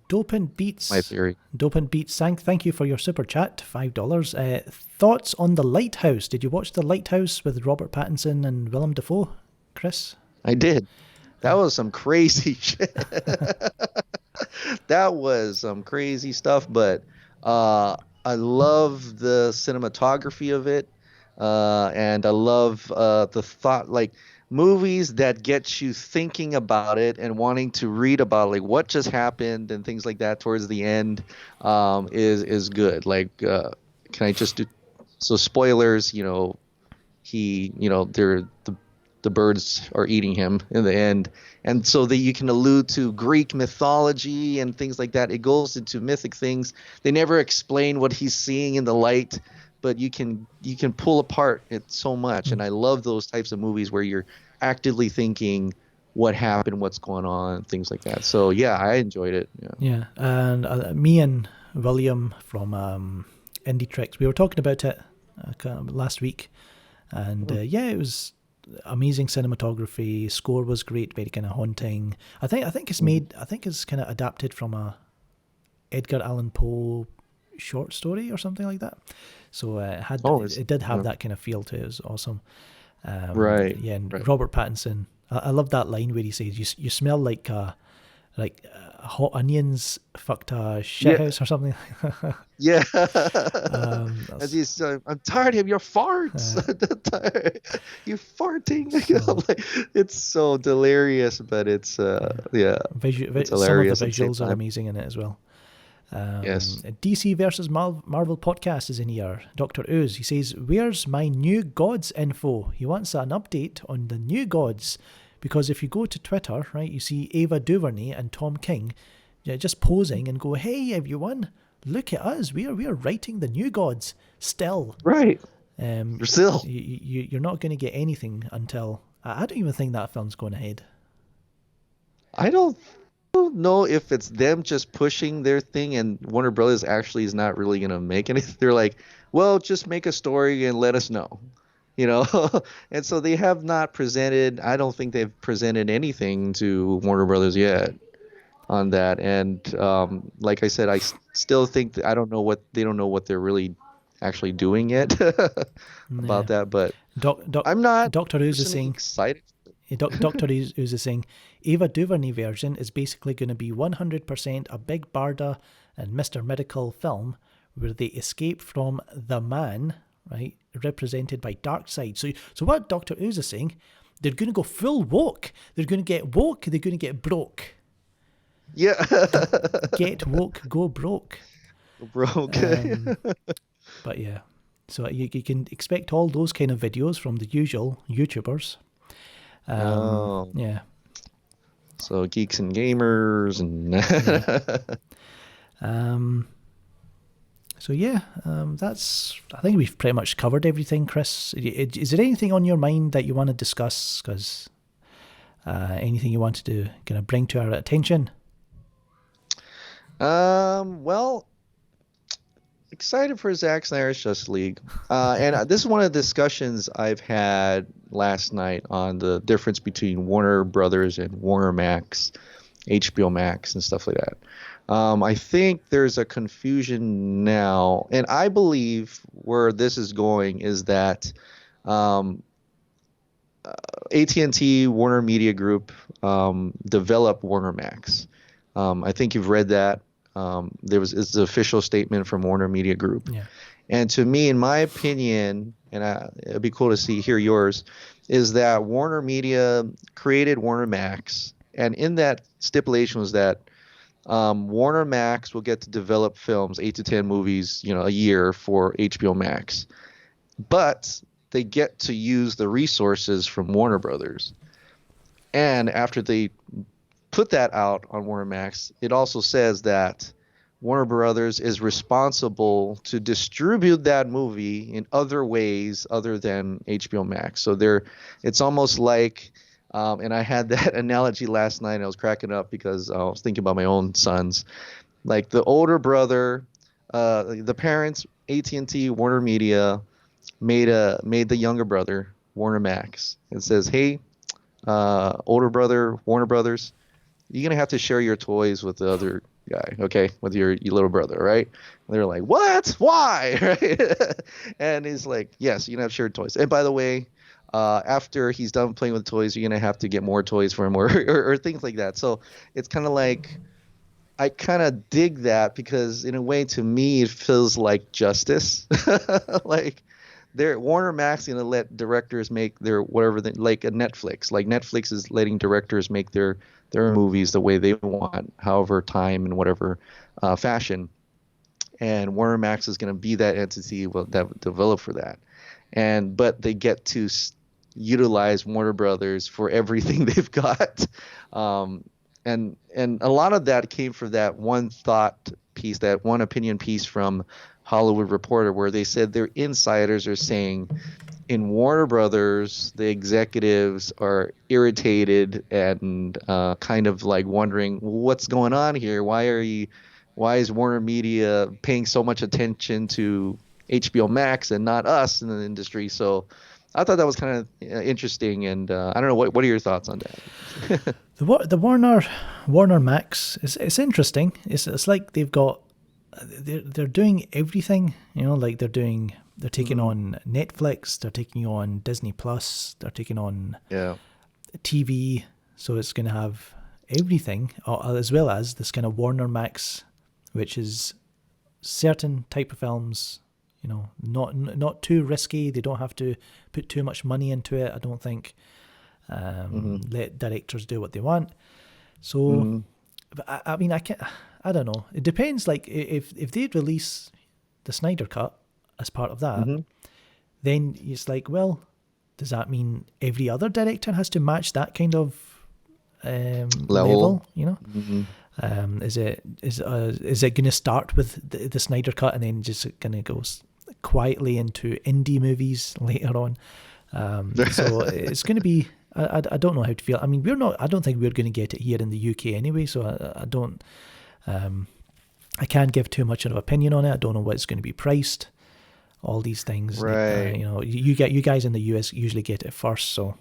Dopin Beats. My theory. Dopin Beats, thank you for your super chat, $5. Thoughts on The Lighthouse? Did you watch The Lighthouse with Robert Pattinson and Willem Dafoe, Chris? I did. That was some crazy shit. That was some crazy stuff, but I love the cinematography of it, and I love the thought, like, movies that get you thinking about it and wanting to read about, like, what just happened and things like that towards the end, is good. Like, can I just do so? Spoilers, the birds are eating him in the end, and so that you can allude to Greek mythology and things like that. It goes into mythic things. They never explain what he's seeing in the light, but you can pull apart it so much. And I love those types of movies where you're actively thinking what happened, what's going on, things like that. So yeah, I enjoyed it. Yeah, and me and William from Indie Tricks, we were talking about it last week, and it was amazing cinematography. Score was great, very kind of haunting. I think it's made. I think it's kind of adapted from a Edgar Allan Poe short story or something like that. So it did have that kind of feel to it. It was awesome. Right. Yeah, and Right. Robert Pattinson. I love that line where he says, "You smell like hot onions fucked a shit Yeah. house or something." Yeah. As That's he's, I'm tired of your farts. uh, You farting. I'm so. like, it's so delirious, but it's Yeah. yeah, it's Some of the hilarious at the same visuals are time. amazing in it as well. Yes. DC versus Marvel podcast is in here. Dr. Ooze, he says, "Where's my new gods info?" He wants an update on the new gods, because if you go to Twitter, right, you see Ava DuVernay and Tom King just posing and go, "Hey everyone, look at us. We are writing the new gods still." Right. Brazil. You're not going to get anything until I don't even think that film's going ahead. I don't know if it's them just pushing their thing and Warner Brothers actually is not really gonna make anything. They're like, well, just make a story and let us know, you know. And so they have not presented. I don't think they've presented anything to Warner Brothers yet on that. And like I said, still think that I don't know what they don't know what they're really actually doing yet Yeah. about that. But Doc, I'm not Dr. Ooze is personally saying, excited. Dr. Ooze is saying, Ava DuVernay version is basically going to be 100% a Big Barda and Mr. Miracle film where they escape from the man, right, represented by Darkseid. So what Dr. Ooze is saying, they're going to go full woke. They're going to get woke. They're going to get broke. Yeah. Get woke, go broke. Broke. But yeah, so you can expect all those kind of videos from the usual YouTubers. Oh. Yeah. So geeks and gamers and So yeah, that's. I think we've pretty much covered everything, Chris. Is there anything on your mind that you want to discuss? Because anything you wanted to kind of bring to our attention? Well, excited for Zack Snyder's Justice League. And this is one of the discussions I've had last night on the difference between Warner Brothers and Warner Max, HBO Max, and stuff like that. I think there's a confusion now, and I believe where this is going is that AT&T Warner Media Group developed Warner Max. I think you've read that. It's the official statement from Warner Media Group. Yeah. And to me, in my opinion, and it'd be cool to hear yours, is that Warner Media created Warner Max, and in that stipulation was that Warner Max will get to develop films, 8 to 10 movies, a year for HBO Max, but they get to use the resources from Warner Brothers. And after they put that out on Warner Max, it also says that Warner Brothers is responsible to distribute that movie in other ways other than HBO Max. So it's almost like, and I had that analogy last night, and I was cracking up because I was thinking about my own sons. Like the older brother, the parents, AT&T, Warner Media, made the younger brother, Warner Max. It says, hey, older brother, Warner Brothers, you're going to have to share your toys with the other guy, okay, with your little brother, right? And they're like, what? Why? Right? And he's like, yes, you can have shared toys. And by the way, after he's done playing with toys, you're going to have to get more toys for him or things like that. So it's kind of like, I kind of dig that because in a way, to me, it feels like justice. Like Warner Max is going to let directors make their whatever, like a Netflix. Like Netflix is letting directors make their movies the way they want, however time and whatever fashion. And Warner Max is going to be that entity that will develop for that. But they get to utilize Warner Brothers for everything they've got. And a lot of that came from that one thought piece, that one opinion piece from Hollywood Reporter, where they said their insiders are saying in Warner Brothers, the executives are irritated and kind of like wondering what's going on here. Why is Warner Media paying so much attention to HBO Max and not us in the industry? So I thought that was kind of interesting, and I don't know, what are your thoughts on that? The Warner Max it's interesting. It's like they've got they're doing everything, like they're doing They're taking on Netflix. They're taking on Disney Plus. They're taking on TV. So it's going to have everything, as well as this kind of Warner Max, which is certain type of films, you know, not too risky. They don't have to put too much money into it, I don't think. Let directors do what they want. So, I mean, I don't know. It depends. Like, if they release the Snyder Cut as part of that, then it's like, well, does that mean every other director has to match that kind of level? You know, is it going to start with the Snyder Cut and then just going to go quietly into indie movies later on? So it's going to be. I don't know how to feel. I mean, I don't think we're going to get it here in the UK anyway. So I don't. I can't give too much of an opinion on it. I don't know what it's going to be priced. All these things, right? You know, you guys in the US usually get it first, so.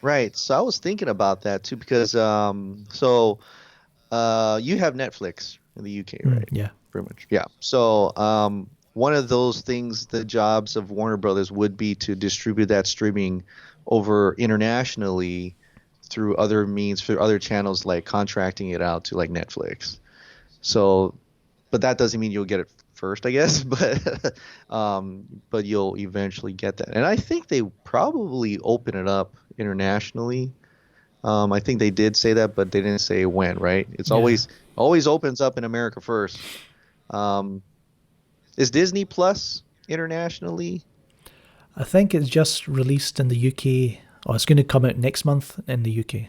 Right. So I was thinking about that too because you have Netflix in the UK, right? Yeah. Pretty much. Yeah. So one of those things, the jobs of Warner Brothers would be to distribute that streaming over internationally through other means, through other channels, like contracting it out to like Netflix. So, but that doesn't mean you'll get it first, I guess, but you'll eventually get that. And I think they probably open it up internationally. I think they did say that, but they didn't say when, right? It's always opens up in America first. Is Disney Plus internationally? I think it's just released in the UK. Oh, it's going to come out next month in the UK.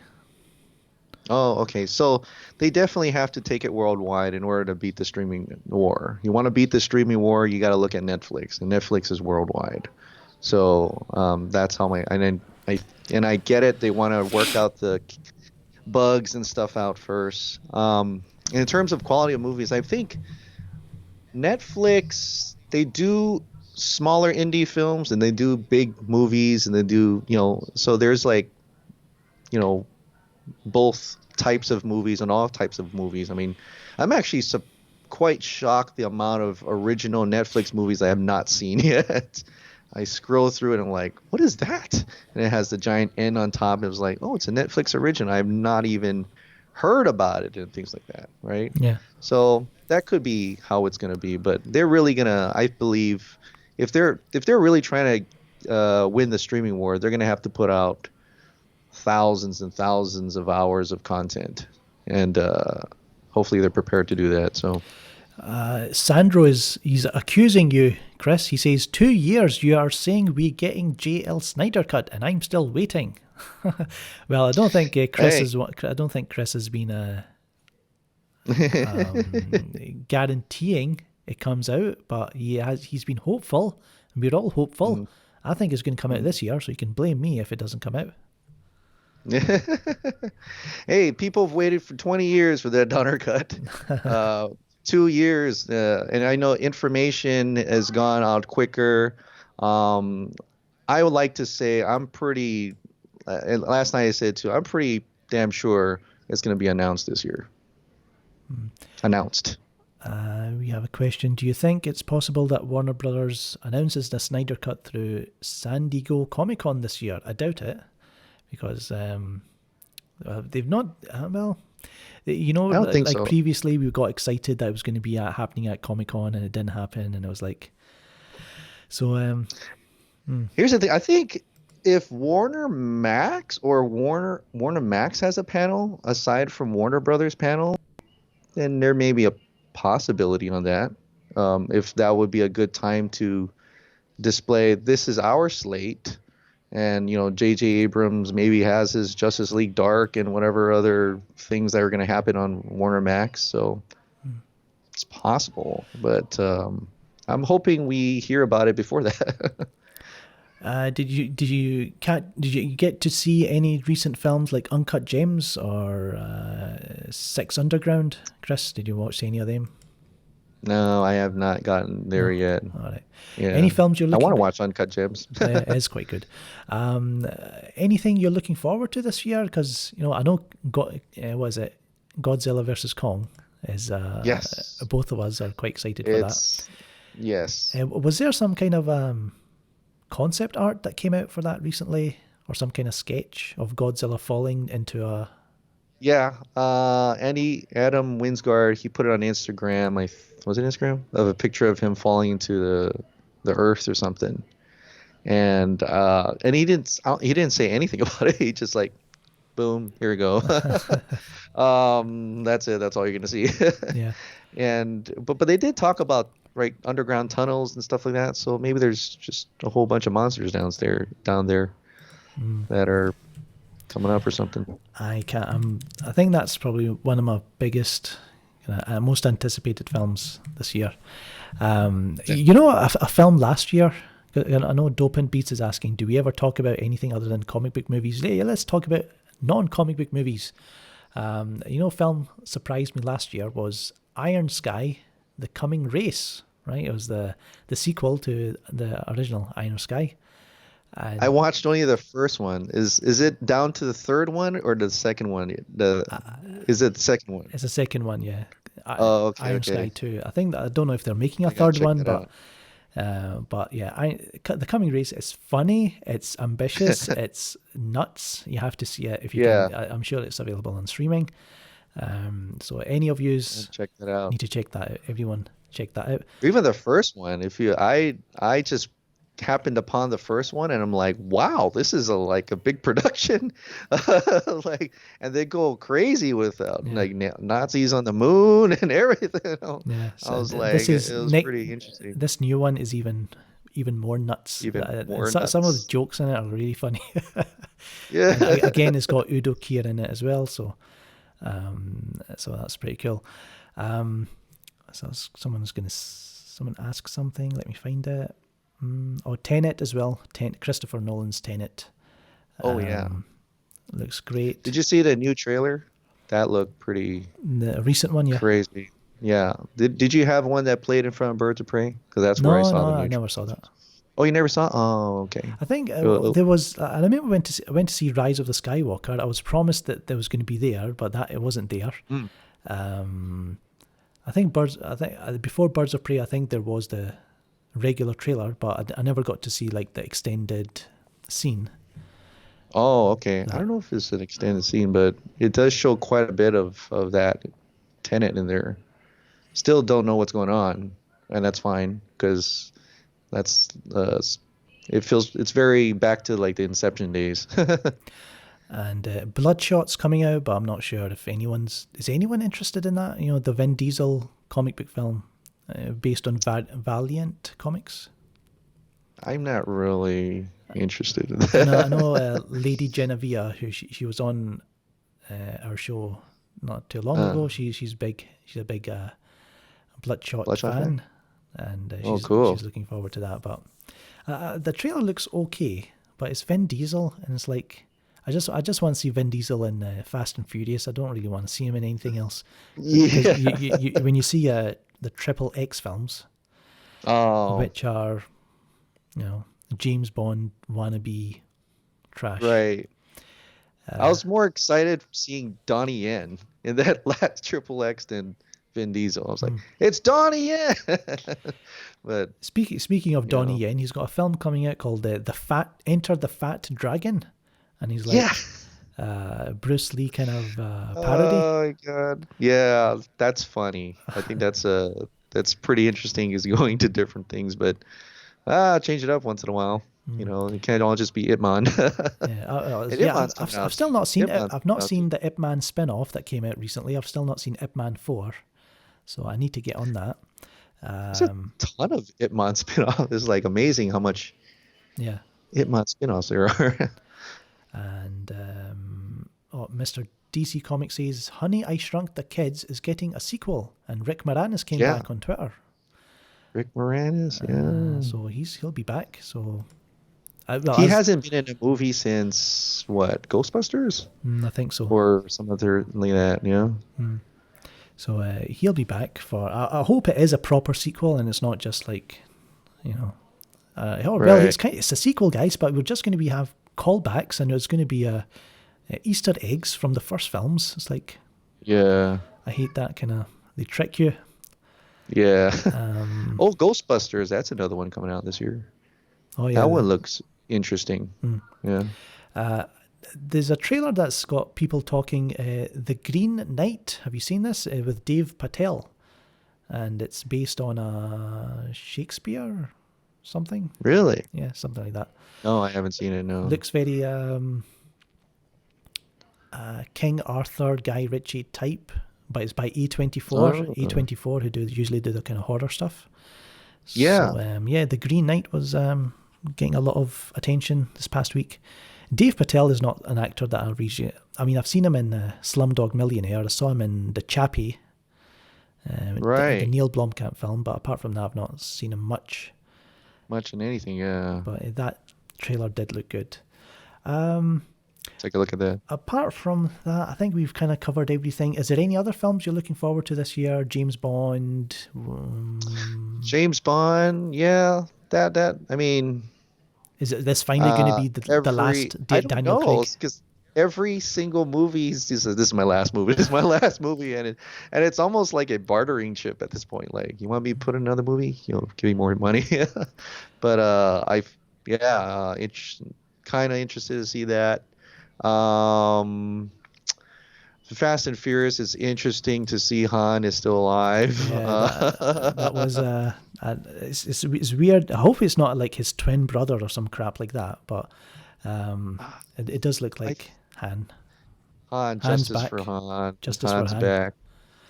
Oh, okay. So they definitely have to take it worldwide in order to beat the streaming war. You want to beat the streaming war, you got to look at Netflix, and Netflix is worldwide. So that's how I get it. They want to work out the bugs and stuff out first. In terms of quality of movies, I think Netflix, they do smaller indie films and they do big movies and they do, so there's like, both types of movies and all types of movies. I mean, I'm actually quite shocked the amount of original Netflix movies I have not seen yet. I scroll through it and I'm like, what is that? And it has the giant N on top. It was like, oh, it's a Netflix original. I've not even heard about it and things like that, right? Yeah. So that could be how it's going to be, but they're really going to, I believe, if they're really trying to win the streaming war, they're going to have to put out thousands and thousands of hours of content, and hopefully they're prepared to do that. So Sandro he's accusing you, Chris. He says 2 years you are saying we getting JL Snyder Cut and I'm still waiting. Well, I don't think Chris has been guaranteeing it comes out, but he's been hopeful, and we're all hopeful. I think it's going to come out this year, so you can blame me if it doesn't come out. Hey, people have waited for 20 years for that Donner Cut. 2 years, and I know information has gone out quicker. I would like to say I'm pretty, and last night I said too, I'm pretty damn sure it's going to be announced this year. Announced. We have a question. Do you think it's possible that Warner Brothers announces the Snyder Cut through San Diego Comic-Con this year? I doubt it, because they've not. I don't think so. Previously we got excited that it was going to be happening at Comic-Con, and it didn't happen, and it was like, so. Here's the thing. I think if Warner Max has a panel aside from Warner Brothers panel, then there may be a possibility on that. If that would be a good time to display, this is our slate. And, J.J. Abrams maybe has his Justice League Dark and whatever other things that are going to happen on Warner Max. So it's possible. But I'm hoping we hear about it before that. Did you get to see any recent films like Uncut Gems or Six Underground? Chris, did you watch any of them? No, I have not gotten there yet. All right. Yeah. Any films you're looking? I want to watch Uncut Gems. It is quite good. Anything you're looking forward to this year? Because I know Godzilla versus Kong is. Yes. Both of us are quite excited for that. Yes. Was there some kind of concept art that came out for that recently, or some kind of sketch of Godzilla falling into a? Yeah. Adam Winsgard, he put it on Instagram. Was it Instagram? Of a picture of him falling into the earth or something. And he didn't say anything about it. He just like, boom, here we go. That's it. That's all you're gonna see. Yeah. But they did talk about right underground tunnels and stuff like that. So maybe there's just a whole bunch of monsters down there that are coming up or something. I think that's probably one of my biggest, most anticipated films this year. A film last year. I know Dopin Beats is asking, do we ever talk about anything other than comic book movies? Yeah, let's talk about non-comic book movies. Film surprised me last year was Iron Sky, The Coming Race, right? It was the sequel to the original Iron Sky. And I watched only the first one. Is it down to the third one or the second one? Is it the second one? It's the second one, yeah. Okay. Iron Sky 2. I don't know if they're making a third one, but yeah, The Coming Race is funny, it's ambitious, it's nuts. You have to see it if you can. I'm sure it's available on streaming. So any of yous check that out. Need to check that out. Everyone check that out. Even the first one, I just happened upon the first one and I'm like, wow, this is a big production. And they go crazy with Nazis on the moon and everything. Yeah, so I was like, it was pretty interesting. This new one is even more nuts. Nuts. Some of the jokes in it are really funny. Yeah. And again, it's got Udo Kier in it as well, so that's pretty cool. So someone asked something. Let me find it. Tenet as well. Christopher Nolan's Tenet. Oh yeah, looks great. Did you see the new trailer? That looked pretty. The recent one, yeah. Crazy. Yeah. Did you have one that played in front of Birds of Prey? Because that's where I saw the new. I never saw that. Oh, you never saw? Oh, okay. I think there was. I remember I went to see Rise of the Skywalker. I was promised that there was going to be there, but it wasn't there. I think before Birds of Prey, I think there was the regular trailer, but I never got to see the extended scene. Oh, okay. I don't know if it's an extended scene, but it does show quite a bit of that Tenet in there. Still don't know what's going on, and that's fine because that's it's very back to the Inception days. And Bloodshot's coming out, but I'm not sure if is anyone interested in that? The Vin Diesel comic book film. Based on Valiant Comics. I'm not really interested in that. I know Lady Genevieve, who she was on our show not too long ago. She's big. She's a big Bloodshot fan, and cool. She's looking forward to that. But the trailer looks okay, but it's Vin Diesel, and it's like I just want to see Vin Diesel in Fast and Furious. I don't really want to see him in anything else. Yeah. You, when you see the Triple X films, which are, James Bond wannabe trash. Right. I was more excited seeing Donnie Yen in that last Triple X than Vin Diesel. I was like, it's Donnie Yen. But speaking of Donnie Yen, he's got a film coming out called Enter the Fat Dragon, and he's like Bruce Lee kind of parody. Oh my god! Yeah, that's funny. I think that's pretty interesting. Is going to different things, but change it up once in a while. It can't all just be Ip Man. I've still not seen it. I've not seen the Ip Man spin-off that came out recently. I've still not seen Ip Man 4, so I need to get on that. There's a ton of Ip Man spin-offs. It's amazing how much Ip Man spin-offs there are. And Mr. DC Comics says, Honey, I Shrunk the Kids is getting a sequel, and Rick Moranis came back on Twitter. Rick Moranis, so he'll be back. So he hasn't been in a movie since what, Ghostbusters? I think so, or some other like that. Yeah. So he'll be back for. I hope it is a proper sequel and it's not just it's a sequel, guys, but we're just going to have callbacks and there's going to be Easter eggs from the first films. It's like, I hate that kind of, they trick you. Yeah. Oh, Ghostbusters. That's another one coming out this year. Oh yeah, That one looks interesting. Yeah. There's a trailer that's got people talking. The Green Knight. Have you seen this with Dave Patel? And it's based on a Shakespeare something. Really? Yeah, something like that. No, I haven't seen it. No. Looks very King Arthur, Guy Ritchie type, but it's by A24. Oh. A24 who usually do the kind of horror stuff. Yeah. So, The Green Knight was getting a lot of attention this past week. Dave Patel is not an actor that I mean, I've seen him in Slumdog Millionaire. I saw him in The Chappie, the Neil Blomkamp film, but apart from that, I've not seen him much. Much in anything, yeah. But that trailer did look good. Take a look at that. Apart from that, I think we've kind of covered everything. Is there any other films you're looking forward to this year? James Bond? James Bond, yeah. That I mean... Is this finally going to be the last Daniel Craig? Because every single movie, this is my last movie. This is my last movie, and it's almost like a bartering chip at this point. Like, you want me to put in another movie? Give me more money. But it's kind of interested to see that. Fast and Furious, is interesting to see Han is still alive. Yeah, that was it's weird. I hope it's not like his twin brother or some crap like that, but it does look like Han. Han's justice back. For Han. Justice Han's for Han. Back.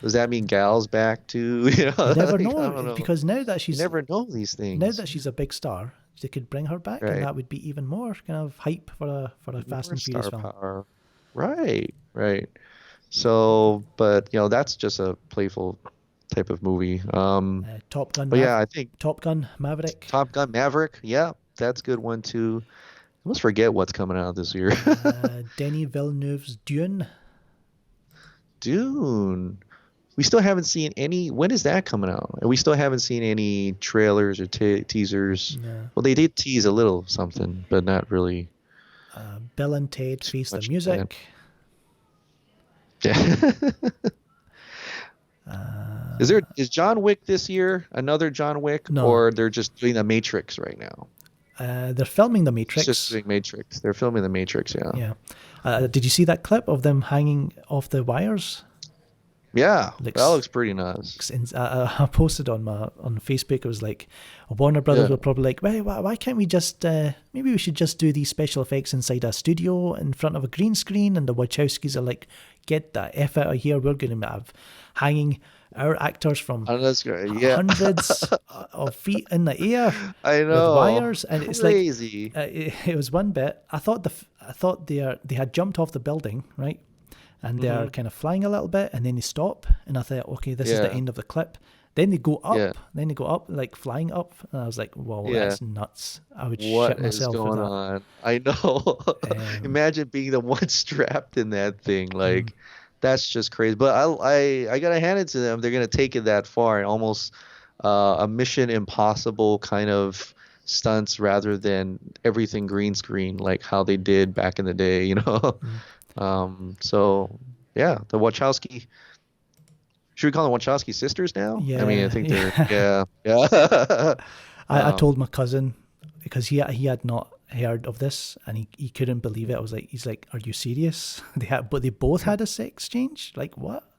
Does that mean Gal's back too? You never know, because now that she's... You never know these things. Now that she's a big star, they could bring her back, and that would be even more kind of hype for a Fast and Furious film. Power. Right. So, but that's just a playful type of movie. Top Gun. But I think Top Gun Maverick. Top Gun Maverick. Yeah, that's a good one too. I almost forget what's coming out this year. Denis Villeneuve's Dune. We still haven't seen any. When is that coming out? And we still haven't seen any trailers or teasers. No. Well, they did tease a little something, but not really. Bill and Ted Face the Music. Yeah. Is John Wick this year? Another John Wick? No. Or they're just doing the Matrix right now? They're filming the Matrix. It's just doing Matrix. They're filming the Matrix, yeah. Yeah. Did you see that clip of them hanging off the wires? Yeah, that looks pretty nice. I posted on Facebook. It was like, Warner Brothers were probably like, why can't we just maybe we should just do these special effects inside a studio in front of a green screen? And the Wachowskis are like, get the F out of here. We're going to have hanging our actors from hundreds of feet in the air. I know, with wires, and it's crazy. Like it was one bit. I thought they had jumped off the building, right? And they're kind of flying a little bit, and then they stop. And I thought, okay, this is the end of the clip. Then they go up. Yeah. Then they go up, like flying up. And I was like, whoa, that's nuts. I would shit myself. What is going on? I know. Imagine being the one strapped in that thing. Like, that's just crazy. But I got to hand it to them. They're going to take it that far, and almost a Mission Impossible kind of stunts rather than everything green screen, like how they did back in the day, So yeah, the Wachowski. Should we call them Wachowski sisters now? Yeah. I mean, I think they're yeah. I told my cousin, because he had not heard of this, and he couldn't believe it. He's like, are you serious? But they both had a sex change. Like, what?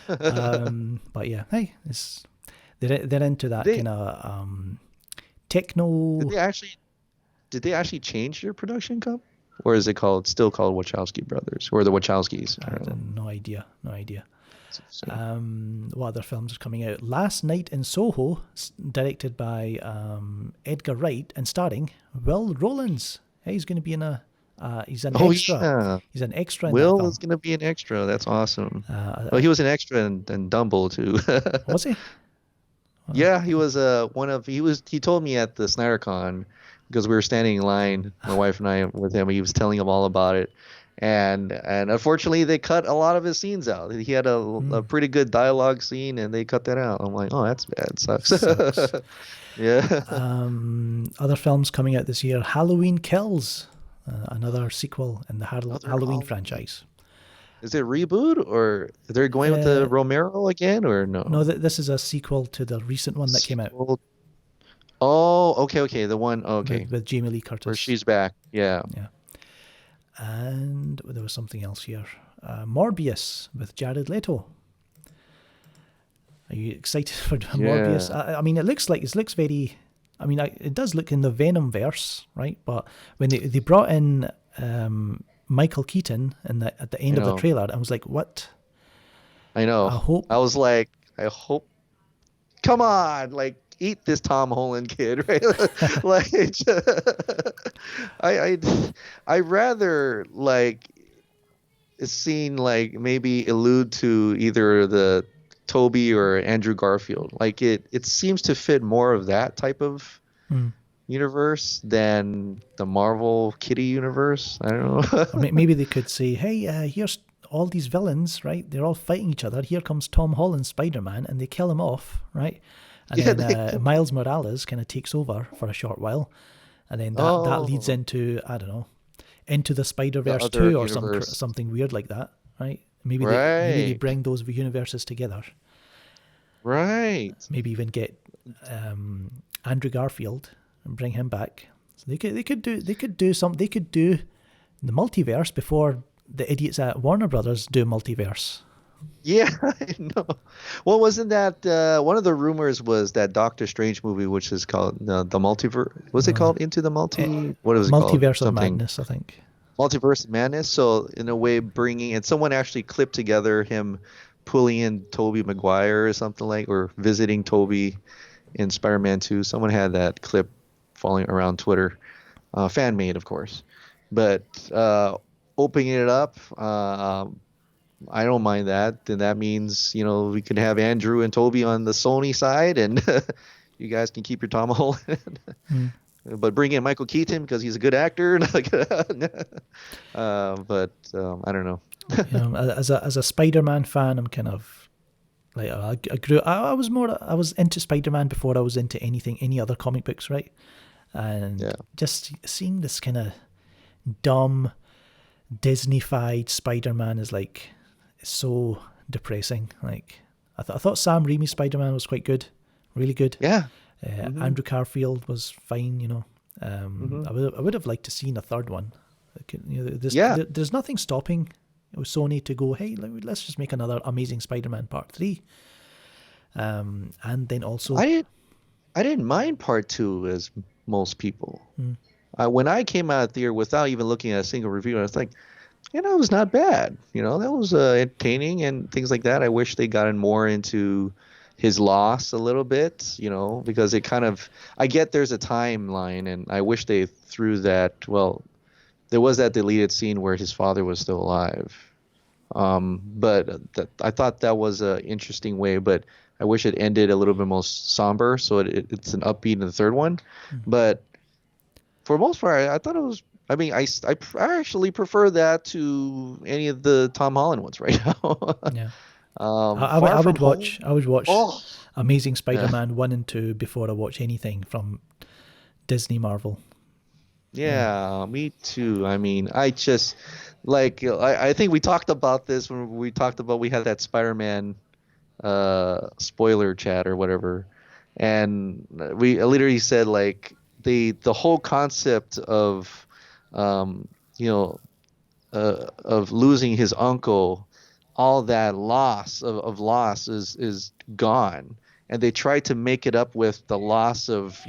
But yeah, hey, they're into that kind of techno. Did they actually change their production company? Or is it still called Wachowski Brothers, or the Wachowskis? I have no idea. What other films are coming out? Last Night in Soho, directed by Edgar Wright and starring Will Rowlands. Hey, he's going to be in he's an extra. Yeah. He's an extra in Will that film. is going to be an extra. That's awesome. He was an extra in Dumbo too. Was he? Yeah, he was he told me at the Snyder Con, because we were standing in line, my wife and I, with him. He was telling him all about it, and unfortunately they cut a lot of his scenes out. He had a pretty good dialogue scene, and they cut that out. I'm like, oh, that's bad. Sucks. Yeah. Other films coming out this year: Halloween Kills, another sequel in the Halloween franchise. Is it reboot or they're going with the Romero again or no? No, this is a sequel to the recent one that came out Oh, okay. The one, okay. with Jamie Lee Where Curtis. she's back. Yeah. Yeah. And there was something else here. Morbius with Jared Leto. Are you excited for Morbius? I mean, it looks very. I mean, it does look in the Venom verse, right? But when they brought in Michael Keaton at the end of the trailer, I was like, what? I know. I was like, I hope. Come on, like eat this Tom Holland kid, right? Like, I rather like scene like maybe allude to either the Toby or Andrew Garfield. Like it seems to fit more of that type of universe than the Marvel Kitty universe. I don't know. Or maybe they could say, hey, here's all these villains, right? They're all fighting each other. Here comes Tom Holland, Spider-Man, and they kill him off, right? And then Miles Morales kind of takes over for a short while. And then that leads into, I don't know, into the Spider-Verse 2 or something weird like that, right? Maybe they bring those universes together. Right. Maybe even get Andrew Garfield and bring him back. So they could do the multiverse before the idiots at Warner Brothers do multiverse. Yeah, I know. Well, wasn't that one of the rumors was that Doctor Strange movie, which is called the Multiverse? Was it called Into the Multi? What was it called? Multiverse of Madness, I think. Multiverse of Madness. So in a way, bringing and someone actually clipped together him pulling in Tobey Maguire or something like, or visiting Tobey in Spider-Man 2. Someone had that clip falling around Twitter, fan made, of course. But opening it up, I don't mind that. Then that means, we can have Andrew and Toby on the Sony side, and you guys can keep your Tom Holland. But bring in Michael Keaton because he's a good actor. But I don't know. As a Spider-Man fan, I'm kind of like I was into Spider-Man before I was into any other comic books, right? And just seeing this kind of dumb Disney-fied Spider-Man is like so depressing. Like I thought Sam Raimi's Spider-Man was quite good, really good. Yeah. Andrew Garfield was fine. I would have liked to seen a third one. There's nothing stopping Sony to go, hey, let's just make another Amazing Spider-Man Part 3. And then also I didn't mind Part 2 as most people. When I came out there without even looking at a single review, I was like, it was not bad. That was entertaining and things like that. I wish they got in more into his loss a little bit, because it kind of, I get there's a timeline, and I wish they threw that. Well, there was that deleted scene where his father was still alive. But I thought that was an interesting way, but I wish it ended a little bit more somber, so it's an upbeat in the third one. But for the most part, I thought it was. I mean, I actually prefer that to any of the Tom Holland ones right now. Yeah. I would watch Amazing Spider-Man 1 and 2 before I watch anything from Disney Marvel. Yeah, me too. I mean, I just like I think we talked about this when we talked about we had that Spider-Man spoiler chat or whatever, and we literally said like the whole concept of of losing his uncle, all that loss of loss is gone, and they tried to make it up with the loss of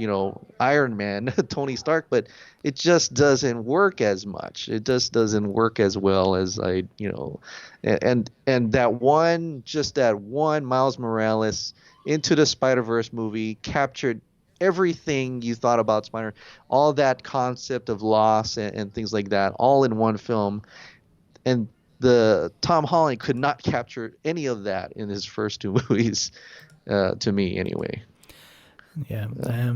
Iron Man, Tony Stark, but it just doesn't work as much. It just doesn't work as well as and that one Miles Morales Into the Spider-Verse movie captured everything you thought about Spider, all that concept of loss and things like that, all in one film, and the Tom Holland could not capture any of that in his first two movies, to me anyway. Yeah.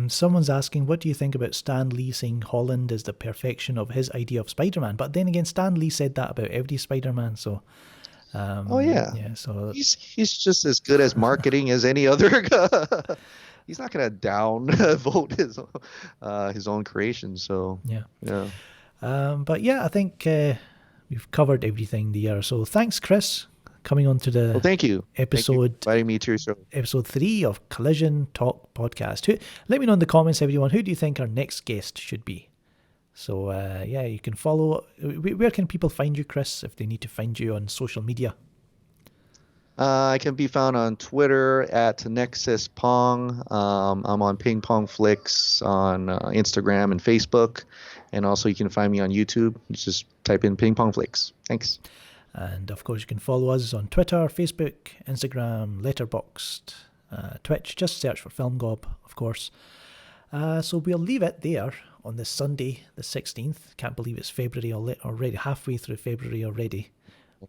Someone's asking, what do you think about Stan Lee saying Holland is the perfection of his idea of Spider-Man? But then again, Stan Lee said that about every Spider-Man, so... yeah, so he's just as good as marketing as any other guy. He's not going to downvote his own creation, so... Yeah. Yeah. But yeah, I think we've covered everything there. So thanks, Chris, coming on to the Well, thank you. episode Thank you for inviting me to your show. episode 3 of Collision Talk Podcast. Let me know in the comments, everyone, who do you think our next guest should be? So, yeah, you can follow. Where can people find you, Chris, if they need to find you on social media? I can be found on Twitter at Nexus Pong. I'm on Ping Pong Flix on Instagram and Facebook. And also you can find me on YouTube. Just type in Ping Pong Flix. Thanks. And, of course, you can follow us on Twitter, Facebook, Instagram, Letterboxd, Twitch. Just search for Film Gob, of course. So we'll leave it there on this Sunday, the 16th. Can't believe it's February already, halfway through February already.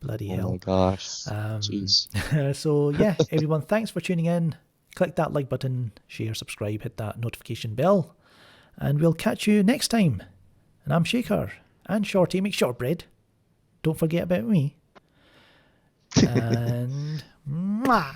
Bloody hell. Oh my gosh. Jeez. So yeah, everyone, thanks for tuning in. Click that like button, share, subscribe, hit that notification bell, and we'll catch you next time. And I'm Shaker and Shorty. Make shortbread. Don't forget about me. And mwah.